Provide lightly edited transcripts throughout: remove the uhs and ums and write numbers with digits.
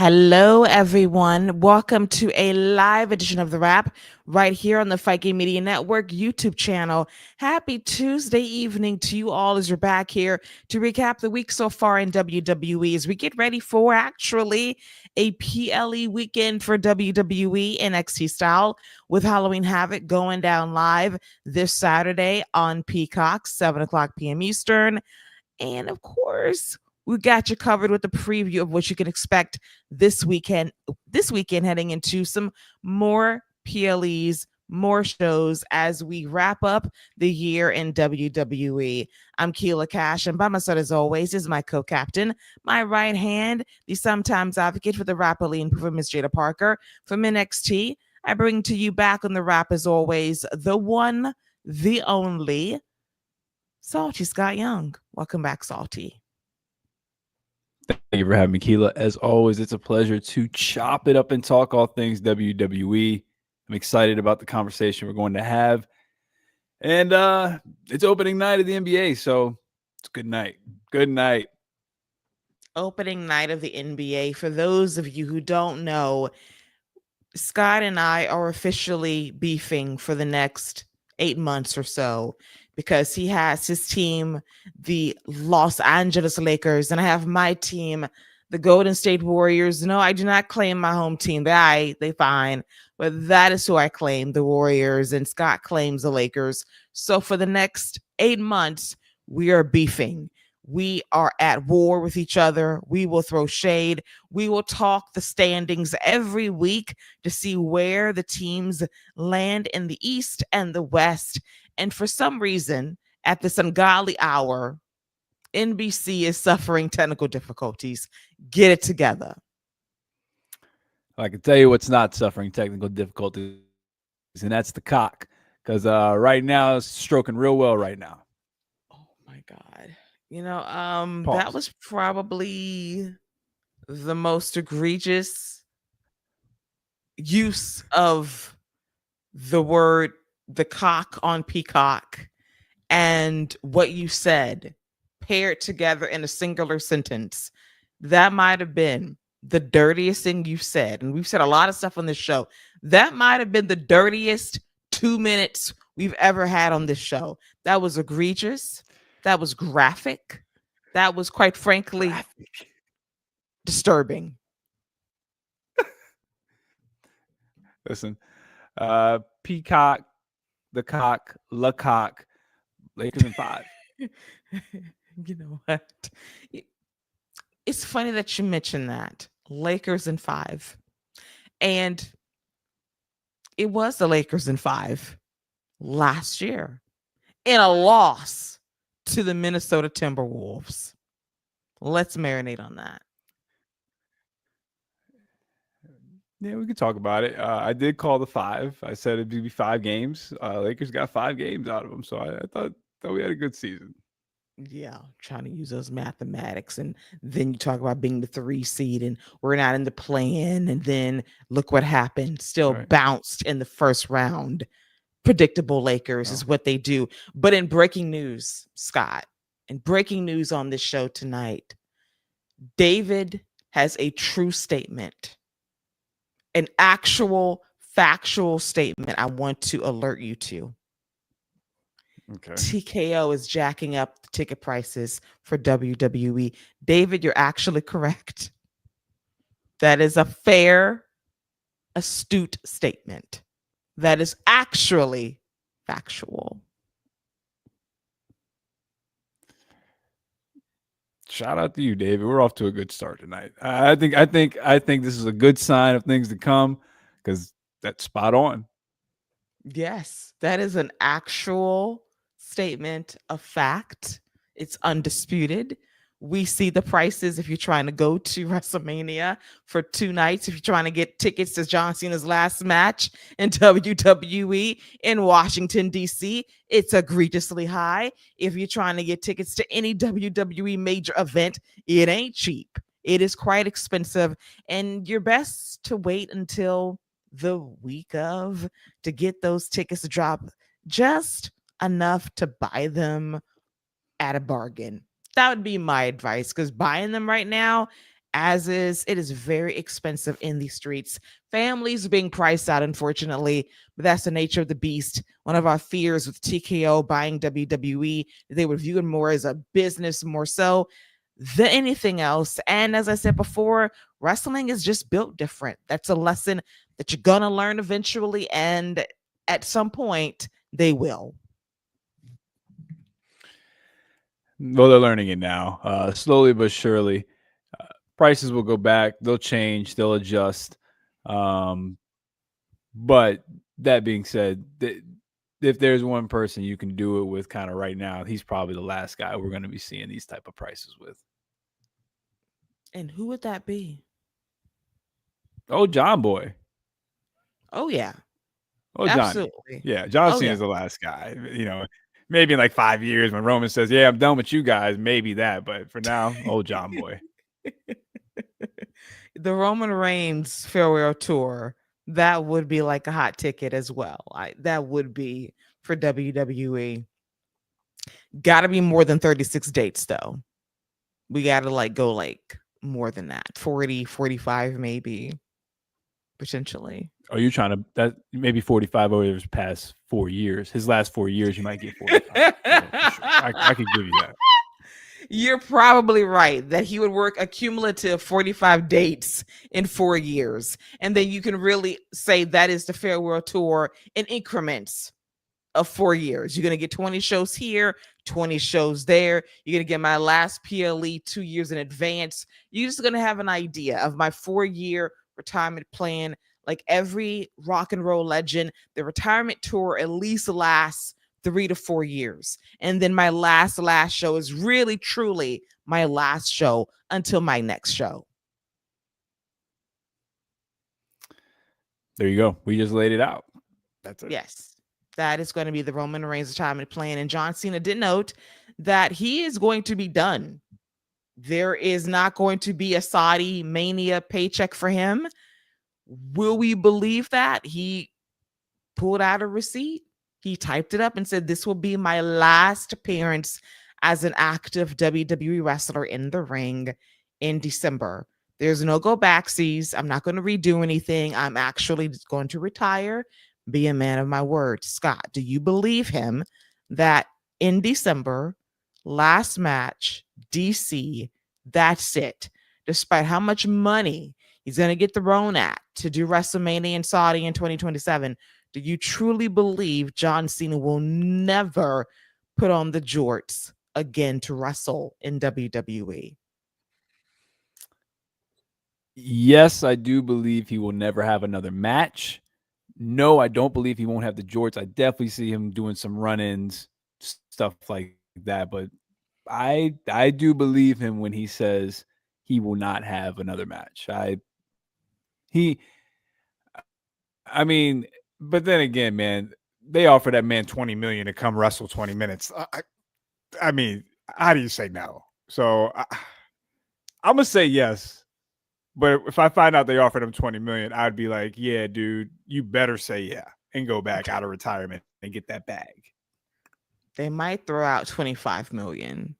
Hello, everyone. Welcome to a live edition of The Wrap right here on the Fight Game Media Network YouTube channel. Happy Tuesday evening to you all as you're back here to recap the week so far in WWE as we get ready for actually a PLE weekend for WWE NXT style with Halloween Havoc going down live this Saturday on Peacock, 7 o'clock p.m. Eastern. And of course, we got you covered with a preview of what you can expect this weekend. This weekend, heading into some more PLEs, more shows as we wrap up the year in WWE. I'm Keila Cash, and by my side, as always, is my co-captain, my right hand, the sometimes advocate for the rapidly improving Miss Jada Parker from NXT. I bring to you back on the wrap, as always, the one, the only, Salty Scott Young. Welcome back, Salty. Thank you for having me, Keila. As always, it's a pleasure to chop it up and talk all things WWE. I'm excited about the conversation we're going to have. And it's opening night of the NBA, so it's good night. Good night. Opening night of the NBA. For those of you who don't know, Scott and I are officially beefing for the next 8 months or so because he has his team, the Los Angeles Lakers, and I have my team, the Golden State Warriors. No, I do not claim my home team. They fine, but that is who I claim, the Warriors, and Scott claims the Lakers. So for the next 8 months, we are beefing. We are at war with each other. We will throw shade. We will talk the standings every week to see where the teams land in the East and the West. And for some reason, at this ungodly hour, NBC is suffering technical difficulties. Get it together. I can tell you what's not suffering technical difficulties, and that's the cock. Because right now, it's stroking real well right now. Oh, my God. You know, Pause. that was probably the most egregious use of the word the cock on Peacock and what you said paired together in a singular sentence. That might have been the dirtiest thing you said. And we've said a lot of stuff on this show. That might have been the dirtiest 2 minutes we've ever had on this show. That was egregious. That was graphic. That was, quite frankly, disturbing. Listen, Peacock, the cock, Lakok, Lakers in 5. You know what? It's funny that you mentioned that. Lakers in 5. And it was the Lakers in 5 last year in a loss to the Minnesota Timberwolves. Let's marinate on that. Yeah, we could talk about it. I did call the 5. I said it'd be 5 games. Lakers got 5 games out of them, so I thought we had a good season. Yeah, trying to use those mathematics, and then you talk about being the 3 seed, and we're not in the play-in, and then look what happened. Still bounced in the first round. Predictable Lakers is what they do. But in breaking news, Scott, in breaking news on this show tonight, David has a true statement, an actual factual statement I want to alert you to. Okay. TKO is jacking up the ticket prices for WWE. David, you're actually correct. That is a fair, astute statement. That is actually factual. Shout out to you, David. We're off to a good start tonight. I think this is a good sign of things to come because that's spot on. Yes, that is an actual statement of fact. It's undisputed. We see the prices if you're trying to go to WrestleMania for 2 nights, if you're trying to get tickets to John Cena's last match in WWE in Washington, D.C., it's egregiously high. If you're trying to get tickets to any WWE major event, it ain't cheap. It is quite expensive, and you're best to wait until the week of to get those tickets to drop just enough to buy them at a bargain. That would be my advice, because buying them right now as is, it is very expensive in the streets. Families being priced out, unfortunately, but that's the nature of the beast. One of our fears with TKO buying WWE, they would view it more as a business, more so than anything else. And as I said before, wrestling is just built different. That's a lesson that you're gonna learn eventually, and at some point, they will. Well, they're learning it now, slowly but surely. Prices will go back. They'll change. They'll adjust. But that being said, if there's one person you can do it with kind of right now, he's probably the last guy we're going to be seeing these type of prices with. And who would that be? Oh, John Boy. Oh, yeah. Oh, Johnny. Absolutely. Yeah, John Oh, Cena yeah. is the last guy. Maybe in like 5 years when Roman says, "Yeah, I'm done with you guys," maybe that. But for now, oh, John Boy. The Roman Reigns farewell tour, that would be like a hot ticket as well. That would be for WWE. Got to be more than 36 dates though. We got to go more than that. 40, 45 maybe potentially. Are you trying to that maybe 45 over his past 4 years? His last 4 years, you might get 45. Yeah, for sure. I could give you that. You're probably right that he would work a cumulative 45 dates in 4 years. And then you can really say that is the farewell tour in increments of 4 years. You're going to get 20 shows here, 20 shows there. You're going to get my last PLE 2 years in advance. You're just going to have an idea of my 4-year retirement plan. Like every rock and roll legend, the retirement tour at least lasts 3 to 4 years. And then my last show is really, truly my last show until my next show. There you go. We just laid it out. That's it. Yes, that is going to be the Roman Reigns retirement plan. And John Cena did note that he is going to be done. There is not going to be a Saudi Mania paycheck for him. Will we believe that? He pulled out a receipt. He typed it up and said, "This will be my last appearance as an active WWE wrestler in the ring in December. There's no go backsies. I'm not going to redo anything. I'm actually going to retire, be a man of my word." Scott, do you believe him that in December, last match, DC, that's it? Despite how much money he's going to get thrown at to do WrestleMania in Saudi in 2027, do you truly believe John Cena will never put on the jorts again to wrestle in WWE? Yes, I do believe he will never have another match. No, I don't believe he won't have the jorts. I definitely see him doing some run-ins, stuff like that. But I do believe him when he says he will not have another match. But then again, man, they offer that man $20 million to come wrestle 20 minutes. I mean, how do you say no? So I'm gonna say yes. But if I find out they offered him 20 million, I'd be like, "Yeah, dude, you better say yeah and go back out of retirement and get that bag." They might throw out 25 million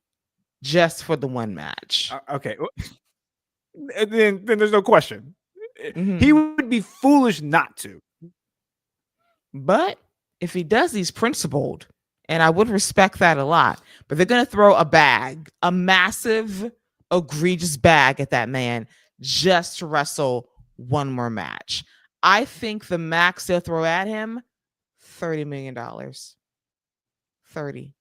just for the one match. Okay. Then there's no question. Mm-hmm. He would be foolish not to. But if he does, he's principled. And I would respect that a lot. But they're going to throw a bag, a massive, egregious bag at that man just to wrestle one more match. I think the max they'll throw at him, $30 million. 30.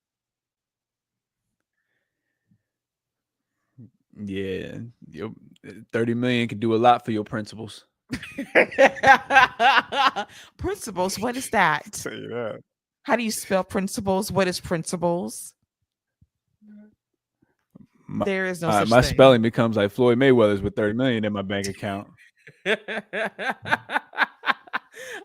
Yeah. 30 million can do a lot for your principles. Principles, what is that? Say that. How do you spell principles? What is principles? There is no such my thing. spelling becomes like Floyd Mayweather's with 30 million in my bank account.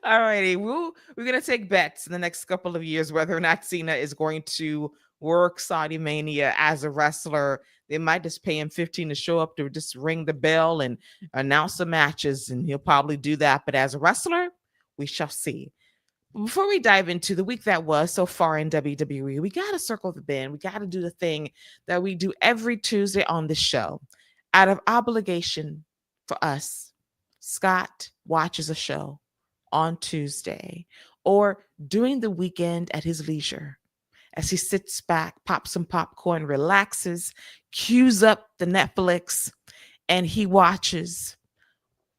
All righty. We're going to take bets in the next couple of years whether or not Cena is going to work Saudi Mania as a wrestler. They might just pay him 15 to show up to just ring the bell and announce the matches, and he'll probably do that. But as a wrestler, we shall see. Before we dive into the week that was so far in WWE, we got to circle the bend. We got to do the thing that we do every Tuesday on the show. Out of obligation for us, Scott watches a show on Tuesday or during the weekend at his leisure as he sits back, pops some popcorn, relaxes, cues up the Netflix, and he watches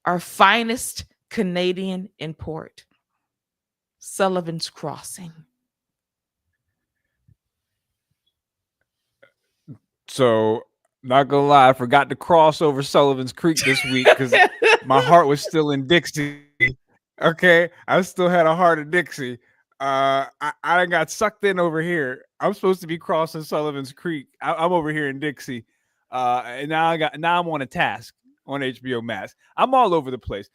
our finest Canadian import, Sullivan's Crossing. So, not gonna lie, I forgot to cross over Sullivan's Creek this week because my heart was still in Dixie. Okay, I still had a heart of Dixie. I got sucked in over here. I'm supposed to be crossing Sullivan's Creek. I'm over here in Dixie, and now I'm on a task on HBO Max. I'm all over the place.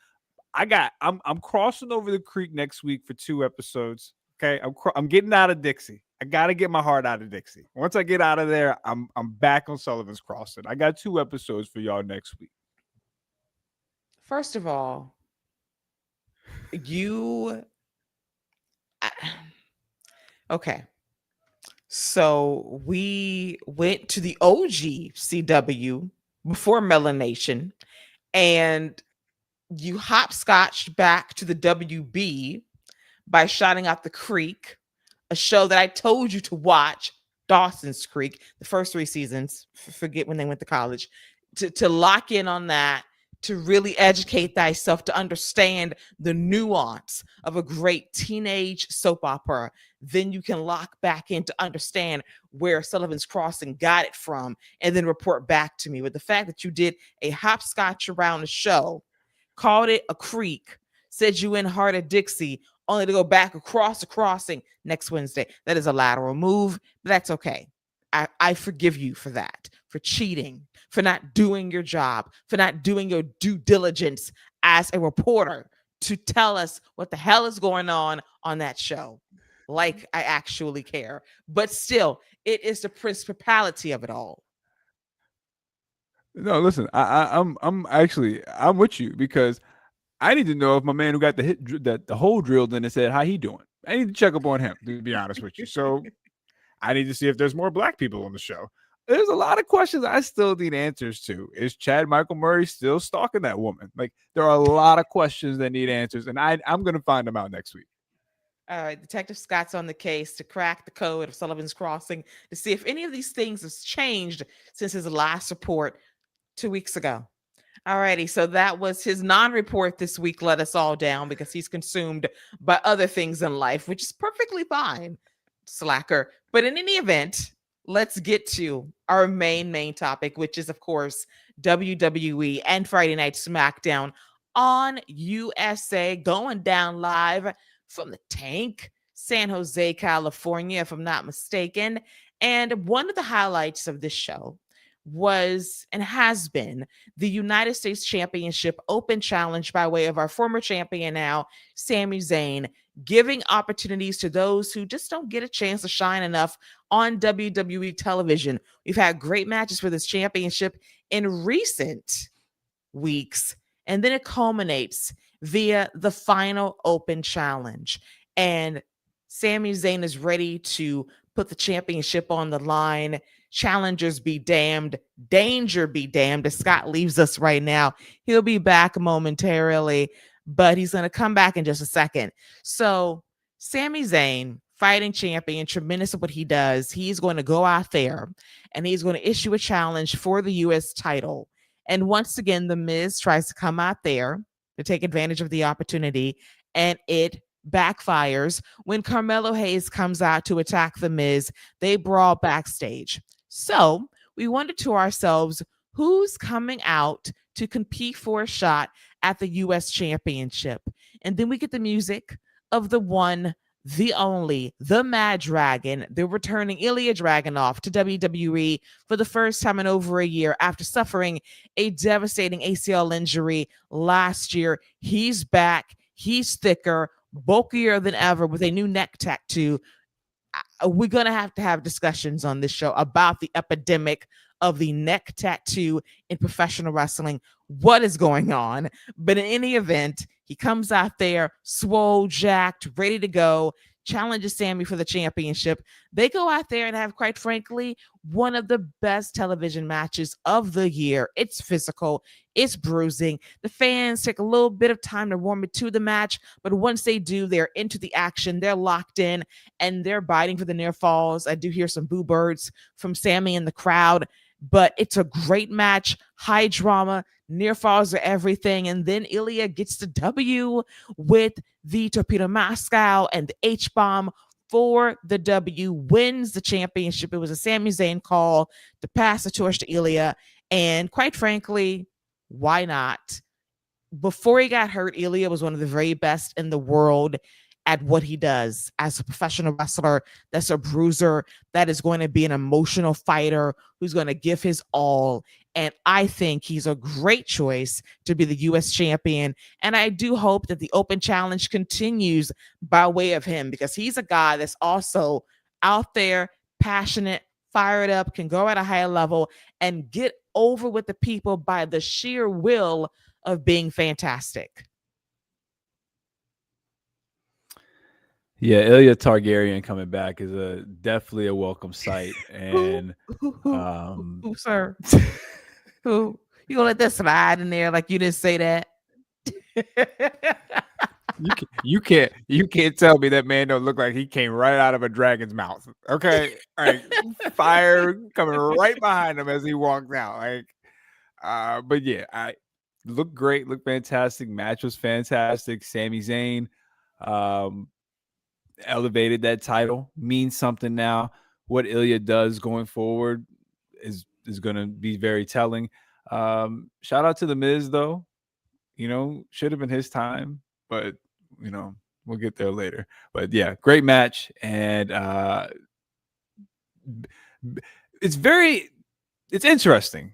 I'm crossing over the creek next week for 2 episodes. Okay, I'm getting out of Dixie. I gotta get my heart out of Dixie. Once I get out of there, I'm back on Sullivan's Crossing. I got 2 episodes for y'all next week. First of all, okay. So we went to the OG CW before Melanation, and you hopscotched back to the WB by shouting out the Creek, a show that I told you to watch, Dawson's Creek, the first 3 seasons. Forget when they went to college. To lock in on that, to really educate thyself, to understand the nuance of a great teenage soap opera. Then you can lock back in to understand where Sullivan's Crossing got it from, and then report back to me. With the fact that you did a hopscotch around the show, called it a creek, said you in Heart of Dixie, only to go back across the crossing next Wednesday. That is a lateral move, but that's okay. I forgive you for that, for cheating, for not doing your job, for not doing your due diligence as a reporter to tell us what the hell is going on that show. Like I actually care. But still, it is the principality of it all. No, listen, I'm with you because I need to know if my man who got the hole drilled in his head, how he doing. I need to check up on him, to be honest with you. So I need to see if there's more black people on the show. There's a lot of questions I still need answers to. Is Chad Michael Murray still stalking that woman? Like, there are a lot of questions that need answers, and I'm going to find them out next week. All right, Detective Scott's on the case to crack the code of Sullivan's Crossing to see if any of these things has changed since his last report 2 weeks ago. Alrighty, so that was his non-report this week. Let us all down because he's consumed by other things in life, which is perfectly fine, slacker. But in any event, let's get to our main topic, which is, of course, WWE and Friday Night SmackDown on USA, going down live from the Tank, San Jose, California, if I'm not mistaken. And one of the highlights of this show was and has been the United States Championship Open Challenge by way of our former champion now, Sami Zayn, giving opportunities to those who just don't get a chance to shine enough on WWE television. We've had great matches for this championship in recent weeks, and then it culminates via the final Open Challenge. And Sami Zayn is ready to put the championship on the line. Challengers be damned, danger be damned. As Scott leaves us right now, he'll be back momentarily, but he's going to come back in just a second. So Sami Zayn, fighting champion, tremendous at what he does. He's going to go out there and he's going to issue a challenge for the U.S. title. And once again, The Miz tries to come out there to take advantage of the opportunity, and it backfires when Carmelo Hayes comes out to attack The Miz. They brawl backstage. So we wondered to ourselves, who's coming out to compete for a shot at the U.S. Championship? And then we get the music of the one, the only, the Mad Dragon. They're returning Ilja Dragunov to WWE for the first time in over a year after suffering a devastating ACL injury last year. He's back. He's thicker, bulkier than ever with a new neck tattoo. We're going to have discussions on this show about the epidemic of the neck tattoo in professional wrestling. What is going on? But in any event, he comes out there swole, jacked, ready to go, challenges Sami for the championship. They go out there and have, quite frankly, one of the best television matches of the year. It's physical, it's bruising. The fans take a little bit of time to warm into the match, but once they do, they're into the action, they're locked in, and they're biting for the near falls. I do hear some boo birds from Sami in the crowd, but it's a great match, high drama. Near falls are everything. And then Ilya gets the W with the Torpedo Moscow and the H-Bomb for the W, wins the championship. It was a Sami Zayn call to pass the torch to Ilya. And quite frankly, why not? Before he got hurt, Ilya was one of the very best in the world at what he does as a professional wrestler. That's a bruiser, that is going to be an emotional fighter who's going to give his all. And I think he's a great choice to be the U.S. champion. And I do hope that the Open Challenge continues by way of him, because he's a guy that's also out there, passionate, fired up, can go at a higher level and get over with the people by the sheer will of being fantastic. Yeah, Ilya Targaryen coming back is definitely a welcome sight. And who, sir? Who? You gonna let that slide in there like you didn't say that? You can't tell me that man don't look like he came right out of a dragon's mouth. Okay, all right, fire coming right behind him as he walked out. Like, but yeah, I look great, look fantastic. Match was fantastic. Sami Zayn elevated that title, means something now. What Ilya does going forward is going to be very telling. Shout out to The Miz, though. Should have been his time, but we'll get there later. But yeah, great match. And it's interesting.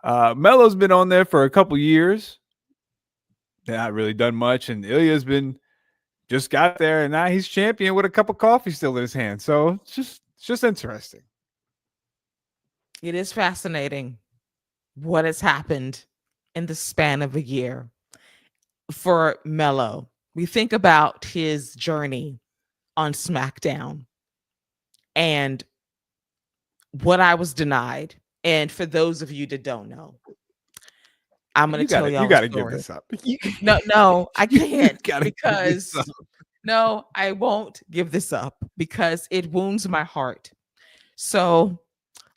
Melo's been on there for a couple years. Not really done much. And Ilya's just got there, and now he's champion with a cup of coffee still in his hand. So it's just interesting. It is fascinating what has happened in the span of a year for Melo. We think about his journey on SmackDown and what I was denied. And for those of you that don't know, I'm going to tell y'all. You got to give this up. No, I can't, because no, I won't give this up because it wounds my heart. So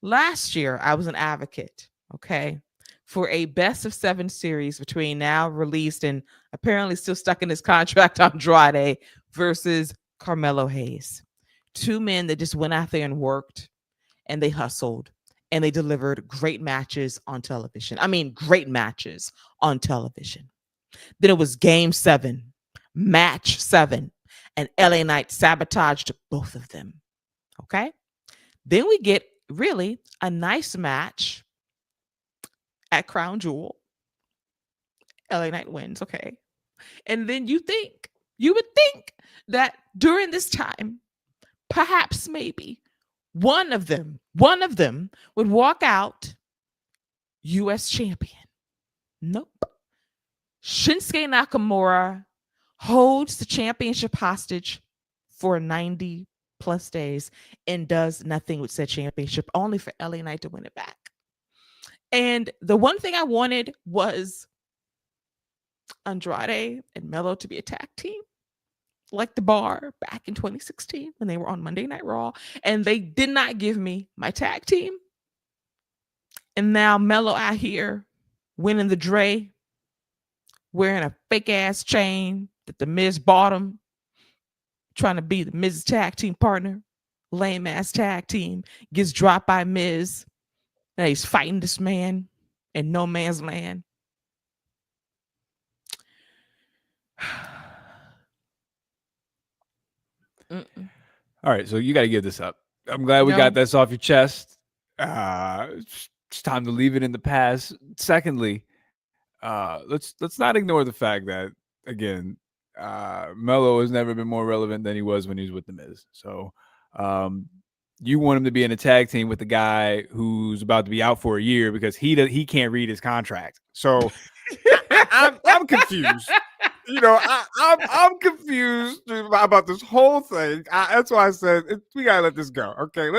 last year, I was an advocate, okay, for a best of 7 series between now released and apparently still stuck in his contract Andrade versus Carmelo Hayes. 2 men that just went out there and worked, and they hustled, and they delivered great matches on television. I mean, great matches on television. Then it was Game 7, Match 7, and LA Knight sabotaged both of them. Okay? Then we get really a nice match at Crown Jewel. LA Knight wins, okay? And then you would think that during this time, perhaps maybe one of them would walk out U.S. champion. Nope. Shinsuke Nakamura holds the championship hostage for 90 plus days and does nothing with said championship, only for LA Knight to win it back. And the one thing I wanted was Andrade and Melo to be a tag team, like the Bar back in 2016 when they were on Monday Night Raw, and they did not give me my tag team. And now Melo out here winning the Dre, wearing a fake ass chain that the Miz bought him, trying to be the Miz's tag team partner, lame ass tag team, gets dropped by Miz. Now he's fighting this man in no man's land. All right, so you got to give this up. I'm glad we got this off your chest. It's time to leave it in the past. Secondly, let's not ignore the fact that, again, Melo has never been more relevant than he was when he was with The Miz. So you want him to be in a tag team with the guy who's about to be out for a year because he can't read his contract. So I'm confused. I'm confused about this whole thing. That's why I said we gotta let this go. Okay,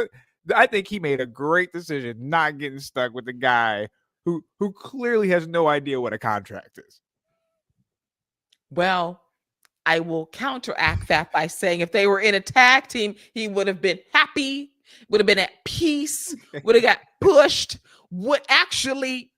I think he made a great decision not getting stuck with the guy who clearly has no idea what a contract is. Well, I will counteract that by saying if they were in a tag team, he would have been happy, would have been at peace, would have got pushed, would actually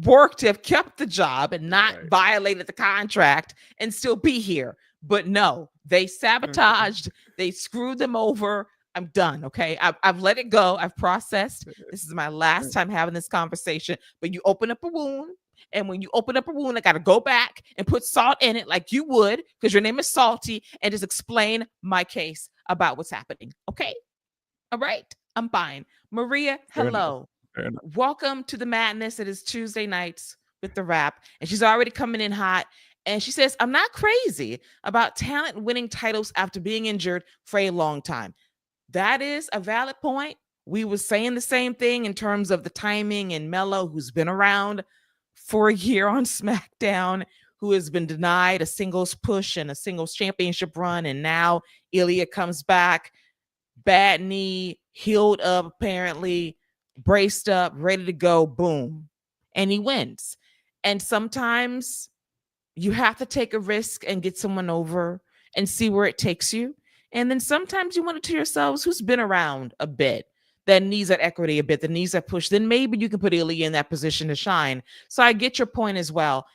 work to have kept the job and not violated the contract and still be here. But no, they sabotaged, they screwed them over. I'm done. Okay. I've let it go. I've processed. This is my last time having this conversation. But you open up a wound. And when you open up a wound, I got to go back and put salt in it like you would, because your name is Salty, and just explain my case about what's happening. Okay. All right. I'm fine. Maria, hello. Fair enough. Welcome to the madness. It is Tuesday nights with the Wrap. And she's already coming in hot. And she says, I'm not crazy about talent winning titles after being injured for a long time. That is a valid point. We were saying the same thing in terms of the timing and Mello, who's been around for a year on SmackDown, who has been denied a singles push and a singles championship run. And now Ilja comes back, bad knee, healed up, apparently, braced up, ready to go, boom. And he wins. And sometimes you have to take a risk and get someone over and see where it takes you. And then sometimes you wonder to yourselves, who's been around a bit, that needs that equity a bit, that needs that push, then maybe you can put Ilja in that position to shine. So I get your point as well.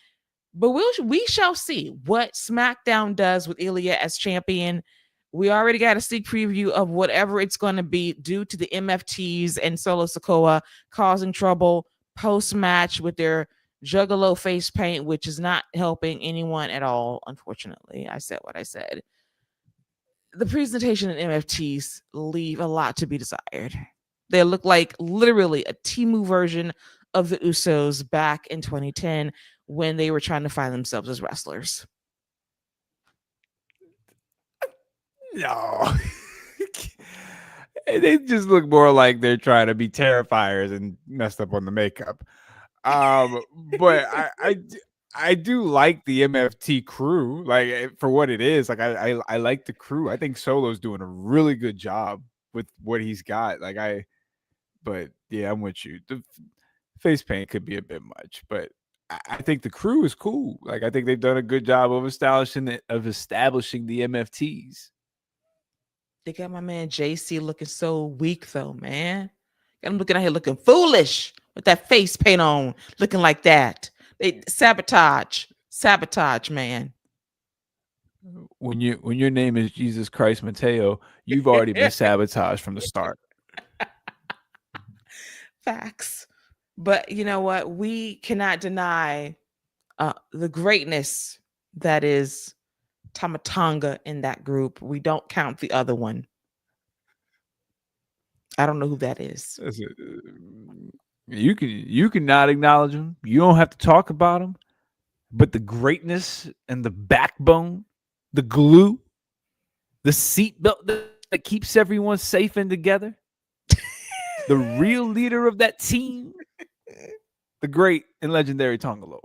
But we shall see what SmackDown does with Ilja as champion. We already got a sneak preview of whatever it's going to be due to the MFTs and Solo Sikoa causing trouble post-match with their Juggalo face paint, which is not helping anyone at all, unfortunately. I said what I said. The presentation in MFTs leave a lot to be desired. They look like literally a Temu version of the Usos back in 2010 when they were trying to find themselves as wrestlers. No. They just look more like they're trying to be Terrifiers and messed up on the makeup. But I do like the MFT crew, like for what it is. Like I like the crew. I think Solo's doing a really good job with what he's got. But yeah, I'm with you. The face paint could be a bit much, but I think the crew is cool. Like I think they've done a good job of establishing the MFTs. They got my man JC looking so weak though, man. Got him looking out here looking foolish with that face paint on, looking like that. They sabotage, man. When your name is Jesus Christ Mateo, you've already been sabotaged from the start. Facts. But you know what? We cannot deny the greatness that is Tama Tonga in that group. We don't count the other one. I don't know who that is. You can not acknowledge him. You don't have to talk about him. But the greatness and the backbone, the glue, the seatbelt that keeps everyone safe and together, the real leader of that team, the great and legendary Tongalo.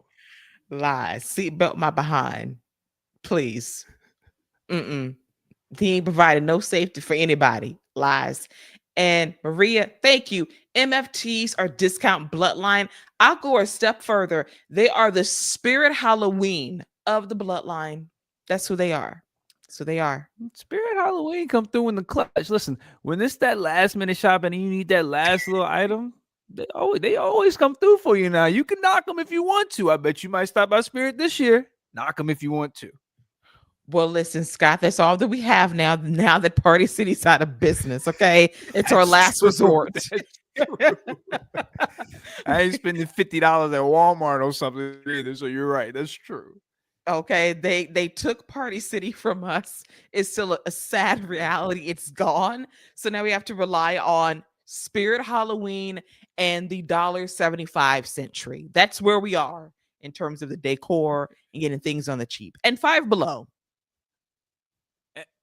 Lies. Seatbelt my behind. Please. He ain't provided no safety for anybody. Lies. And Maria, thank you. MFTs are discount bloodline. I'll go a step further. They are the spirit Halloween of the bloodline. That's who they are. So they are. Spirit Halloween come through in the clutch. Listen, when it's that last minute shopping and you need that last little item, they always come through for you now. You can knock them if you want to. I bet you might stop by Spirit this year. Knock them if you want to. Well, listen, Scott, that's all that we have now that Party City's out of business, okay? It's our last resort. I ain't spending $50 at Walmart or something either, so you're right. That's true. Okay, they took Party City from us. It's still a sad reality. It's gone. So now we have to rely on Spirit Halloween and the $1.75 tree. That's where we are in terms of the decor and getting things on the cheap. And Five Below.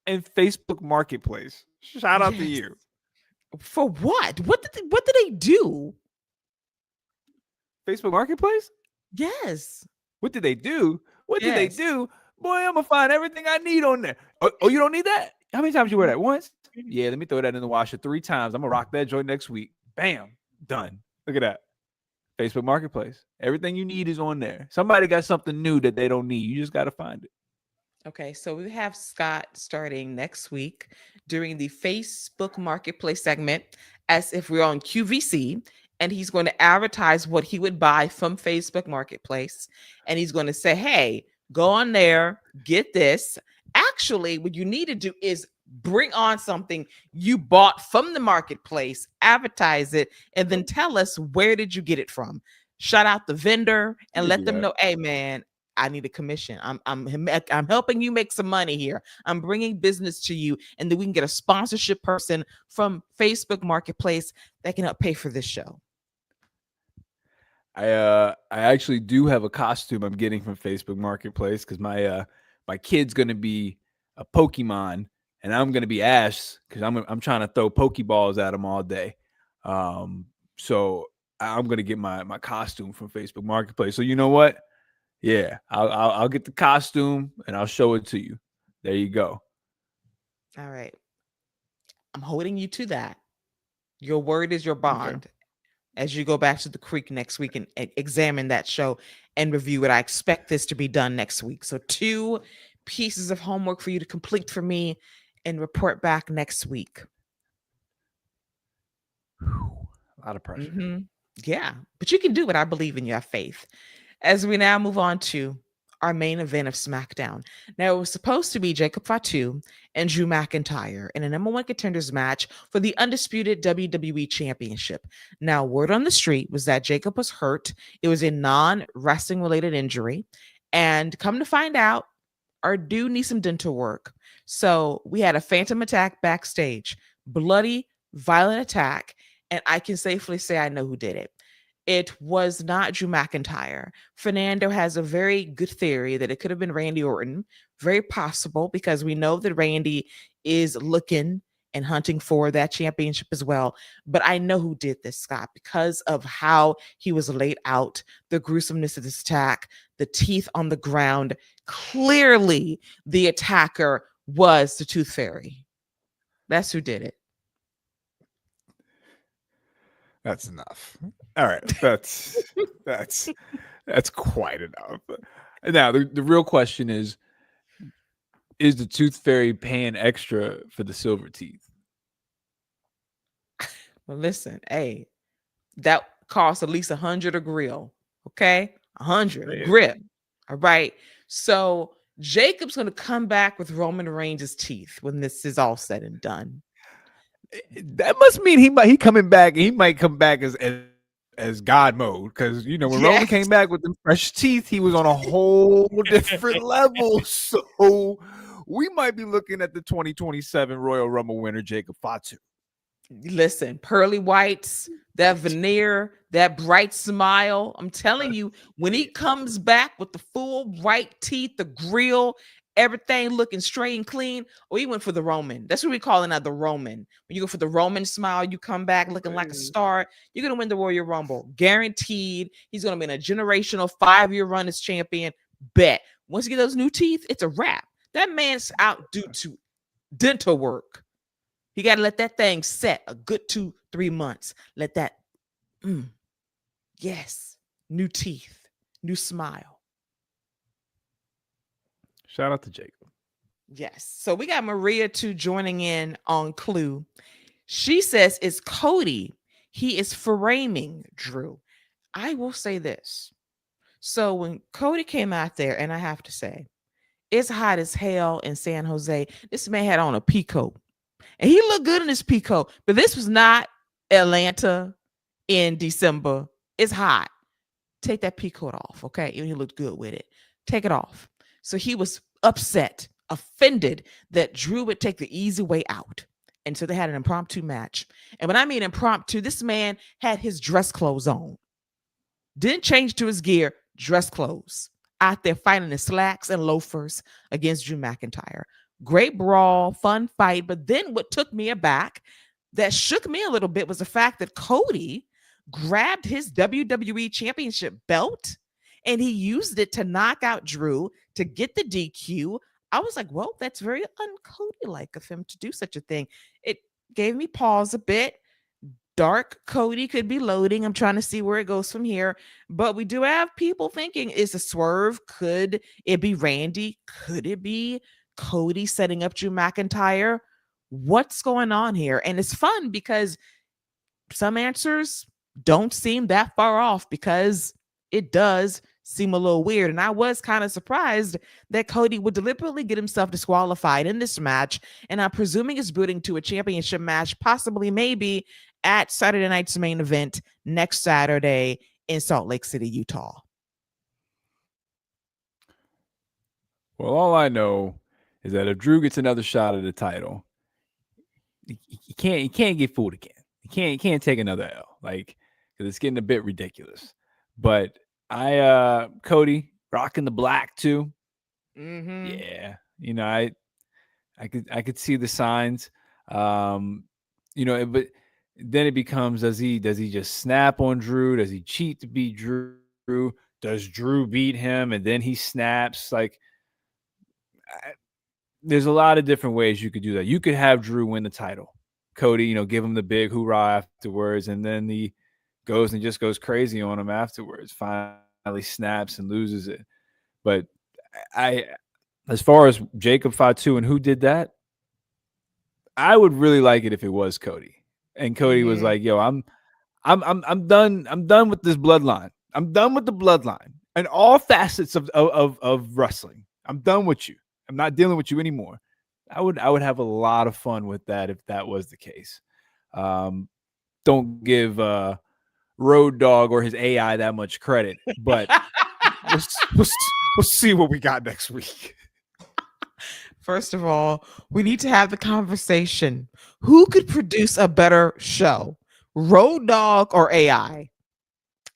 And Facebook Marketplace. Shout out to you. For what? What did they do? Facebook Marketplace? Yes. What did they do? What did they do? Boy, I'm gonna find everything I need on there. Oh, you don't need that? How many times you wear that? Once? Yeah, let me throw that in the washer 3 times. I'm gonna rock that joint next week. Bam, done. Look at that. Facebook Marketplace. Everything you need is on there. Somebody got something new that they don't need. You just gotta find it. Okay, so we have Scott starting next week during the Facebook Marketplace segment as if we're on QVC, and he's going to advertise what he would buy from Facebook Marketplace. And he's going to say, hey, go on there, get this. Actually, what you need to do is bring on something you bought from the marketplace, advertise it, and then tell us where did you get it from. Shout out the vendor and let them know, hey, man, I need a commission. I'm helping you make some money here. I'm bringing business to you, and then we can get a sponsorship person from Facebook Marketplace that can help pay for this show. I actually do have a costume I'm getting from Facebook Marketplace because my kid's gonna be a Pokemon and I'm gonna be Ash because I'm trying to throw Pokeballs at him all day. So I'm gonna get my costume from Facebook Marketplace. So you know what? Yeah, I'll get the costume and I'll show it to you. There you go. All right. I'm holding you to that. Your word is your bond. Okay. As you go back to the creek next week and examine that show and review it. I expect this to be done next week. So 2 pieces of homework for you to complete for me and report back next week. A lot of pressure. Mm-hmm. Yeah, but you can do it. I believe in you. I have faith. As we now move on to our main event of SmackDown. Now, it was supposed to be Jacob Fatu and Drew McIntyre in a number 1 contenders match for the undisputed WWE Championship. Now, word on the street was that Jacob was hurt. It was a non-wrestling related injury. And come to find out, our dude needs some dental work. So we had a phantom attack backstage, bloody, violent attack. And I can safely say I know who did it. It was not Drew McIntyre. Fernando has a very good theory that it could have been Randy Orton. Very possible because we know that Randy is looking and hunting for that championship as well. But I know who did this, Scott, because of how he was laid out, the gruesomeness of this attack, the teeth on the ground. Clearly, the attacker was the Tooth Fairy. That's who did it. That's enough. All right, that's quite enough. Now the real question is the Tooth Fairy paying extra for the silver teeth? Well, listen, hey, that costs at least 100 a grill. Okay, 100 a grip. All right. So Jacob's going to come back with Roman Reigns' teeth when this is all said and done. That must mean he coming back. He might come back as God mode because when Roman came back with them fresh teeth, he was on a whole different level. So we might be looking at the 2027 Royal Rumble winner, Jacob Fatu. Listen, pearly whites, that veneer, that bright smile. I'm telling you, when he comes back with the full white teeth, the grill, everything looking straight and clean. Or he went for the Roman. That's what we call it now, the Roman. When you go for the Roman smile, you come back looking like a star. You're going to win the Royal Rumble. Guaranteed. He's going to be in a generational 5-year run as champion. Bet. Once you get those new teeth, it's a wrap. That man's out due to dental work. You got to let that thing set a good 2-3 months. Let that, yes, new teeth, new smile. Shout out to Jacob. Yes. So we got Maria too joining in on Clue. She says it's Cody. He is framing Drew. I will say this. So when Cody came out there, and I have to say, it's hot as hell in San Jose. This man had on a peacoat. And he looked good in his peacoat, but this was not Atlanta in December. It's hot. Take that peacoat off, okay? And he looked good with it. Take it off. So he was upset, offended that Drew would take the easy way out. And so they had an impromptu match. And when I mean impromptu, this man had his dress clothes on. Didn't change to his gear, dress clothes. Out there fighting in slacks and loafers against Drew McIntyre. Great brawl, fun fight. But then what took me aback, that shook me a little bit, was the fact that Cody grabbed his WWE Championship belt and he used it to knock out Drew to get the DQ. I was like, well, that's very un-Cody-like of him to do such a thing. It gave me pause a bit. Dark Cody could be loading. I'm trying to see where it goes from here. But we do have people thinking, is a swerve? Could it be Randy? Could it be Cody setting up Drew McIntyre? What's going on here? And it's fun because some answers don't seem that far off, because it does seem a little weird. And I was kind of surprised that Cody would deliberately get himself disqualified in this match. And I'm presuming it's building to a championship match, possibly maybe at Saturday night's main event next Saturday in Salt Lake City, Utah. Well, all I know is that if Drew gets another shot at the title, he can't get fooled again. He can't take another L, like, because it's getting a bit ridiculous. But Cody rocking the black too. Mm-hmm. Yeah, you know, I could see the signs. You know, but then it becomes, does he just snap on Drew? Does he cheat to beat Drew? Does Drew beat him and then he snaps? Like, there's a lot of different ways you could do that. You could have Drew win the title, Cody, you know, give him the big hoorah afterwards, and then he goes and just goes crazy on him afterwards. Finally snaps and loses it. But as far as Jacob Fatu and who did that, I would really like it if it was Cody. And Cody was like, "Yo, I'm done. I'm done with this bloodline. I'm done with the bloodline and all facets of wrestling. I'm done with you. I'm not dealing with you anymore." I would have a lot of fun with that if that was the case. Don't give Road Dogg or his AI that much credit, but we'll see what we got next week. First of all, we need to have the conversation. Who could produce a better show, Road Dogg or AI?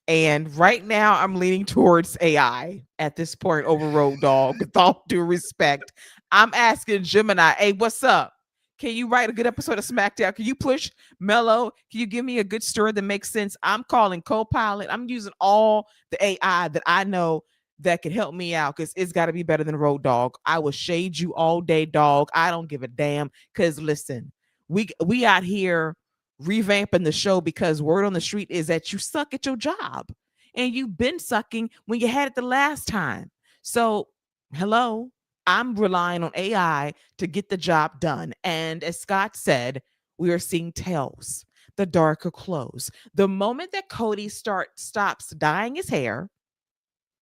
And right now, I'm leaning towards AI at this point over Road Dogg. With all due respect, I'm asking Gemini, "Hey, what's up? Can you write a good episode of SmackDown? Can you push Mello? Can you give me a good story that makes sense?" I'm calling Copilot. I'm using all the AI that I know that can help me out, because it's got to be better than Road Dogg. I will shade you all day, dog. I don't give a damn. Because listen, we out here revamping the show because word on the street is that you suck at your job, and you've been sucking when you had it the last time. So hello, I'm relying on AI to get the job done. And as Scott said, we are seeing tails, the darker clothes. The moment that Cody stops dyeing his hair,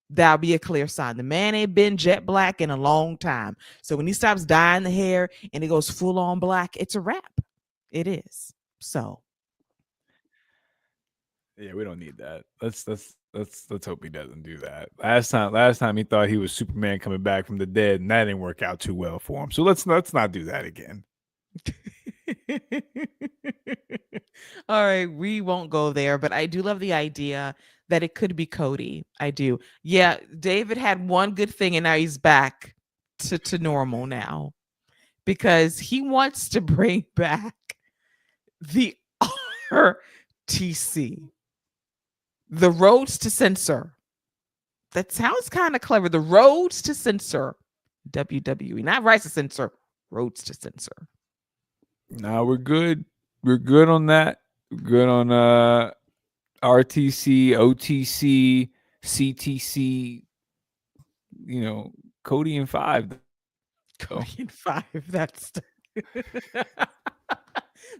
that'll be a clear sign. The man ain't been jet black in a long time. So when he stops dyeing the hair and it goes full on black, it's a wrap. It is. So yeah, we don't need that. Let's hope he doesn't do that. Last time he thought he was Superman coming back from the dead, and that didn't work out too well for him. So let's not do that again. All right, we won't go there, but I do love the idea that it could be Cody. I do. Yeah, David had one good thing, and now he's back to normal now, because he wants to bring back the RTC, the Roads to Censor. That sounds kind of clever. The Roads to Censor WWE, not Rights to Censor, Roads to Censor. Nah, we're good. We're good on that. We're good on RTC, OTC, CTC. You know, Cody and 5. Cody and 5. That's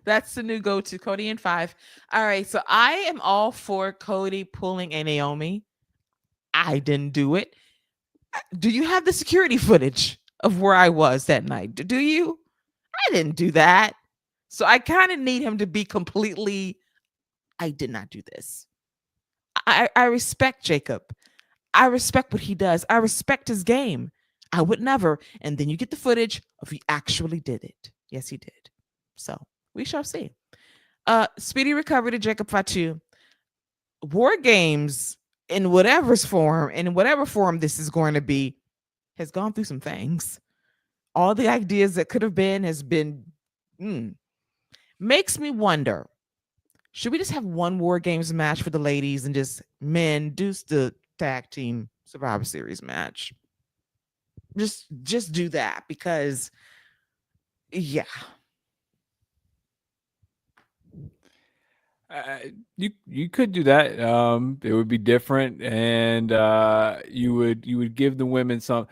that's the new go-to. Cody and 5. All right, so I am all for Cody pulling a Naomi. I didn't do it. Do you have the security footage of where I was that night? Do you? I didn't do that. So I kind of need him to be completely, I did not do this. I respect Jacob. I respect what he does. I respect his game. I would never. And then you get the footage of he actually did it. Yes, he did. So we shall see. Speedy recovery to Jacob Fatu. War Games, in whatever form this is going to be, has gone through some things. All the ideas that could have been has been makes me wonder, should we just have one War Games match for the ladies and just men do the tag team Survivor Series match. Just do that because yeah. You could do that. It would be different, and you would give the women some.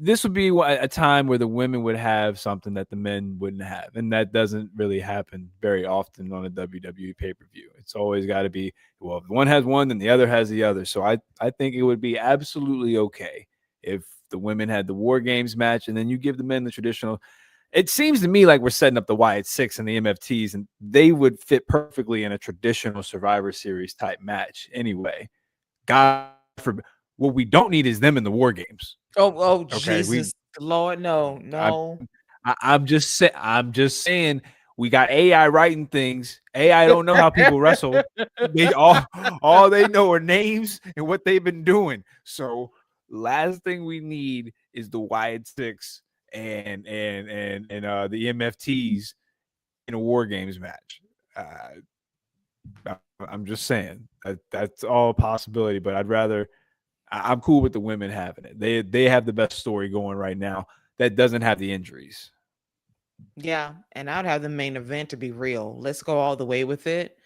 This would be a time where the women would have something that the men wouldn't have, and that doesn't really happen very often on a WWE pay-per-view. It's always got to be, well, if one has one, then the other has the other. So I think it would be absolutely okay if the women had the War Games match, and then you give the men the traditional. It seems to me like we're setting up the Wyatt Six and the MFTs, and they would fit perfectly in a traditional Survivor Series type match anyway. God forbid. What we don't need is them in the War Games. Oh, Okay, Jesus, Lord, no. I'm just saying we got AI writing things. AI don't know how people wrestle. They all they know are names and what they've been doing. So last thing we need is the Wyatt Six and the MFTs in a War Games match. I'm just saying that's all a possibility, but I'm cool with the women having it. They have the best story going right now that doesn't have the injuries. Yeah, and I'd have the main event to be real. Let's go all the way with it.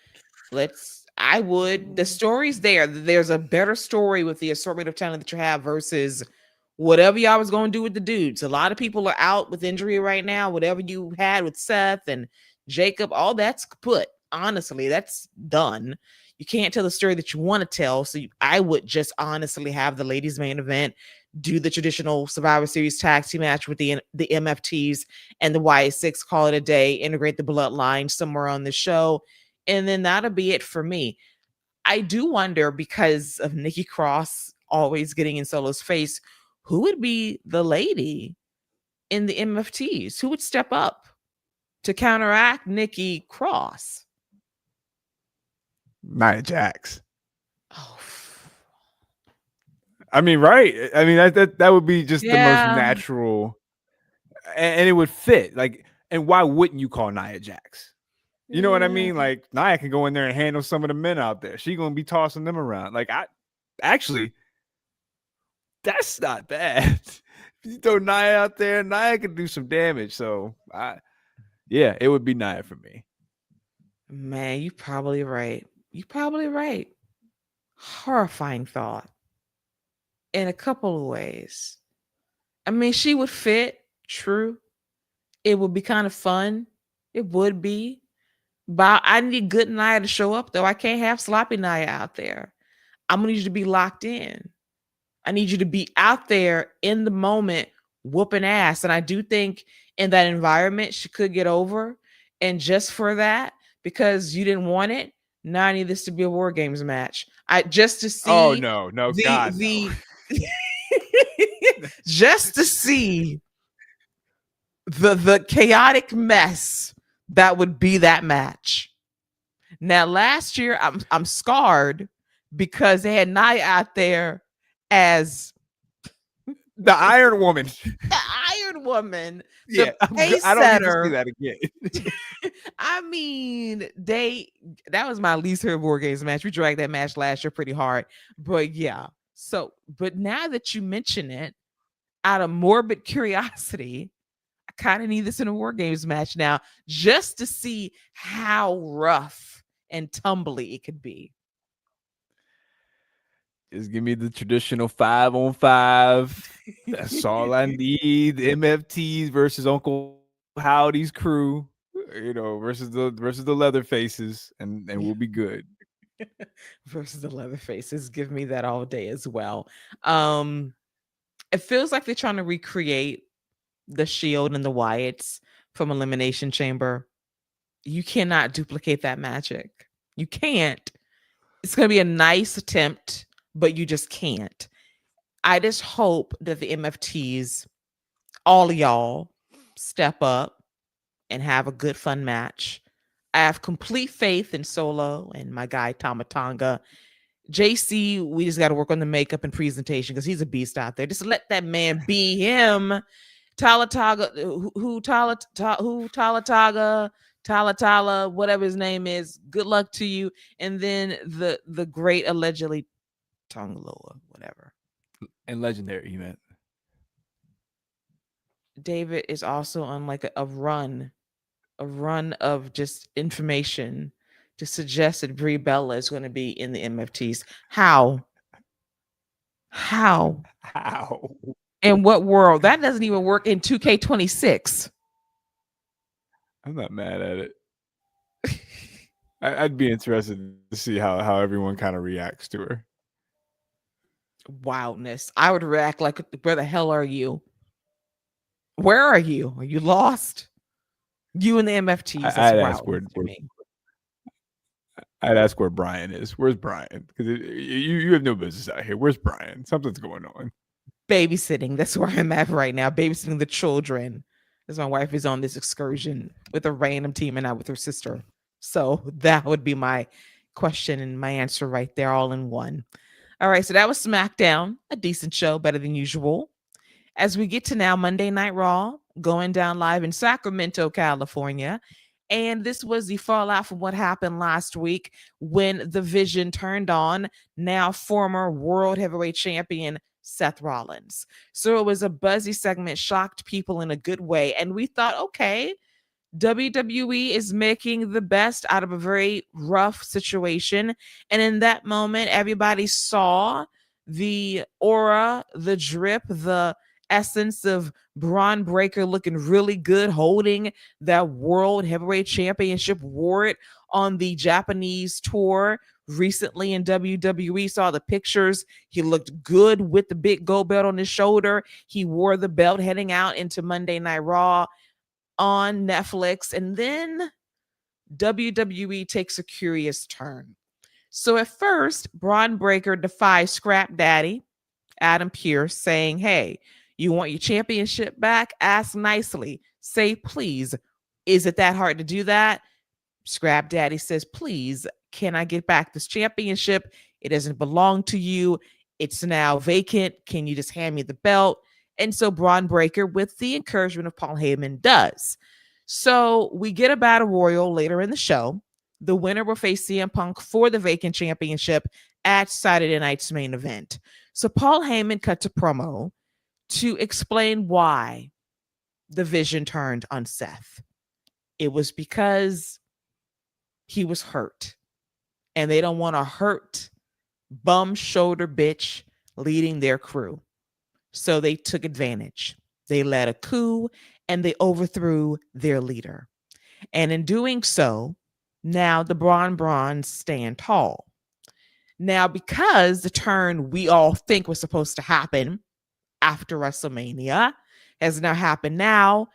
The story's there. There's a better story with the assortment of talent that you have versus whatever y'all was going to do with the dudes. A lot of people are out with injury right now. Whatever you had with Seth and Jacob, all that's kaput. Honestly, that's done. You can't tell the story that you want to tell. So I would just honestly have the ladies' main event, do the traditional Survivor Series tag team match with the MFTs and the Wyatt 6, call it a day, integrate the bloodline somewhere on the show. And then that'll be it for me. I do wonder, because of Nikki Cross always getting in Solo's face, who would be the lady in the MFTs? Who would step up to counteract Nikki Cross? Nia Jax. Oh, I mean, right? I mean, that would be just the most natural, and it would fit. Like, and why wouldn't you call Nia Jax? You know what I mean? Like, Nia can go in there and handle some of the men out there. She's gonna be tossing them around. Like, that's not bad. If you throw Nia out there, Nia can do some damage. So, yeah, it would be Nia for me. Man, you're probably right. You're probably right. Horrifying thought in a couple of ways. I mean, she would fit, true. It would be kind of fun. It would be. But I need good Nia to show up, though. I can't have sloppy Nia out there. I'm going to need you to be locked in. I need you to be out there in the moment, whooping ass. And I do think in that environment, she could get over. And just for that, because you didn't want it, now I need this to be a War Games match. Just to see. Oh no, God, no. Just to see the chaotic mess that would be that match. Now, last year I'm scarred because they had Nia out there as the Iron Woman. The Iron Woman. Yeah, I don't need to see that again. I mean, that was my least favorite War Games match. We dragged that match last year pretty hard. But yeah. So, but now that you mention it, out of morbid curiosity, I kind of need this in a War Games match now, just to see how rough and tumbly it could be. Just give me the traditional 5-on-5. That's all I need. The MFTs versus Uncle Howdy's crew, versus the Leatherfaces, and we'll be good. Versus the Leatherfaces. Give me that all day as well. It feels like they're trying to recreate the Shield and the Wyatts from Elimination Chamber. You cannot duplicate that magic. You can't. It's going to be a nice attempt, but you just can't. I just hope that the MFTs, all of y'all, step up and have a good, fun match. I have complete faith in Solo and my guy Tama Tonga. JC, we just got to work on the makeup and presentation because he's a beast out there. Just let that man be him. Talataga, Talatala, whatever his name is. Good luck to you. And then the great allegedly Tongaloa, whatever. and legendary event. David is also on like a run of just information to suggest that Brie Bella is going to be in the MFTs. How? How? In what world? That doesn't even work in 2K26. I'm not mad at it. I'd be interested to see how everyone kind of reacts to her. Wildness. I would react like, where the hell are you? Where are you? Are you lost? You and the MFTs. I'd ask where Brian is. Where's Brian? Because you have no business out here. Where's Brian? Something's going on. Babysitting. That's where I'm at right now. Babysitting the children. As my wife is on this excursion with a random team and not with her sister. So that would be my question and my answer right there, all in one. All right, so that was SmackDown, a decent show, better than usual. As we get to now Monday Night Raw, going down live in Sacramento, California. And this was the fallout from what happened last week when the Vision turned on now former World Heavyweight Champion Seth Rollins. So it was a buzzy segment, shocked people in a good way. And we thought, okay, WWE is making the best out of a very rough situation. And in that moment, everybody saw the aura, the drip, the essence of Braun Breaker looking really good, holding that World Heavyweight Championship, wore it on the Japanese tour recently in WWE. Saw the pictures. He looked good with the big gold belt on his shoulder. He wore the belt heading out into Monday Night Raw on Netflix. And then WWE takes a curious turn. So at first, Braun Breaker defies Scrap Daddy, Adam Pearce, saying, hey, you want your championship back? Ask nicely. Say, please. Is it that hard to do that? Scrap Daddy says, please, can I get back this championship? It doesn't belong to you. It's now vacant. Can you just hand me the belt? And so Braun Breaker, with the encouragement of Paul Heyman, does. So we get a battle royal later in the show. The winner will face CM Punk for the vacant championship at Saturday night's main event. So Paul Heyman cuts a promo to explain why the Vision turned on Seth. It was because he was hurt. And they don't want a hurt bum shoulder bitch leading their crew. So they took advantage. They led a coup and they overthrew their leader. And in doing so, now the Brawns stand tall. Now, because the turn we all think was supposed to happen after WrestleMania has now happened now,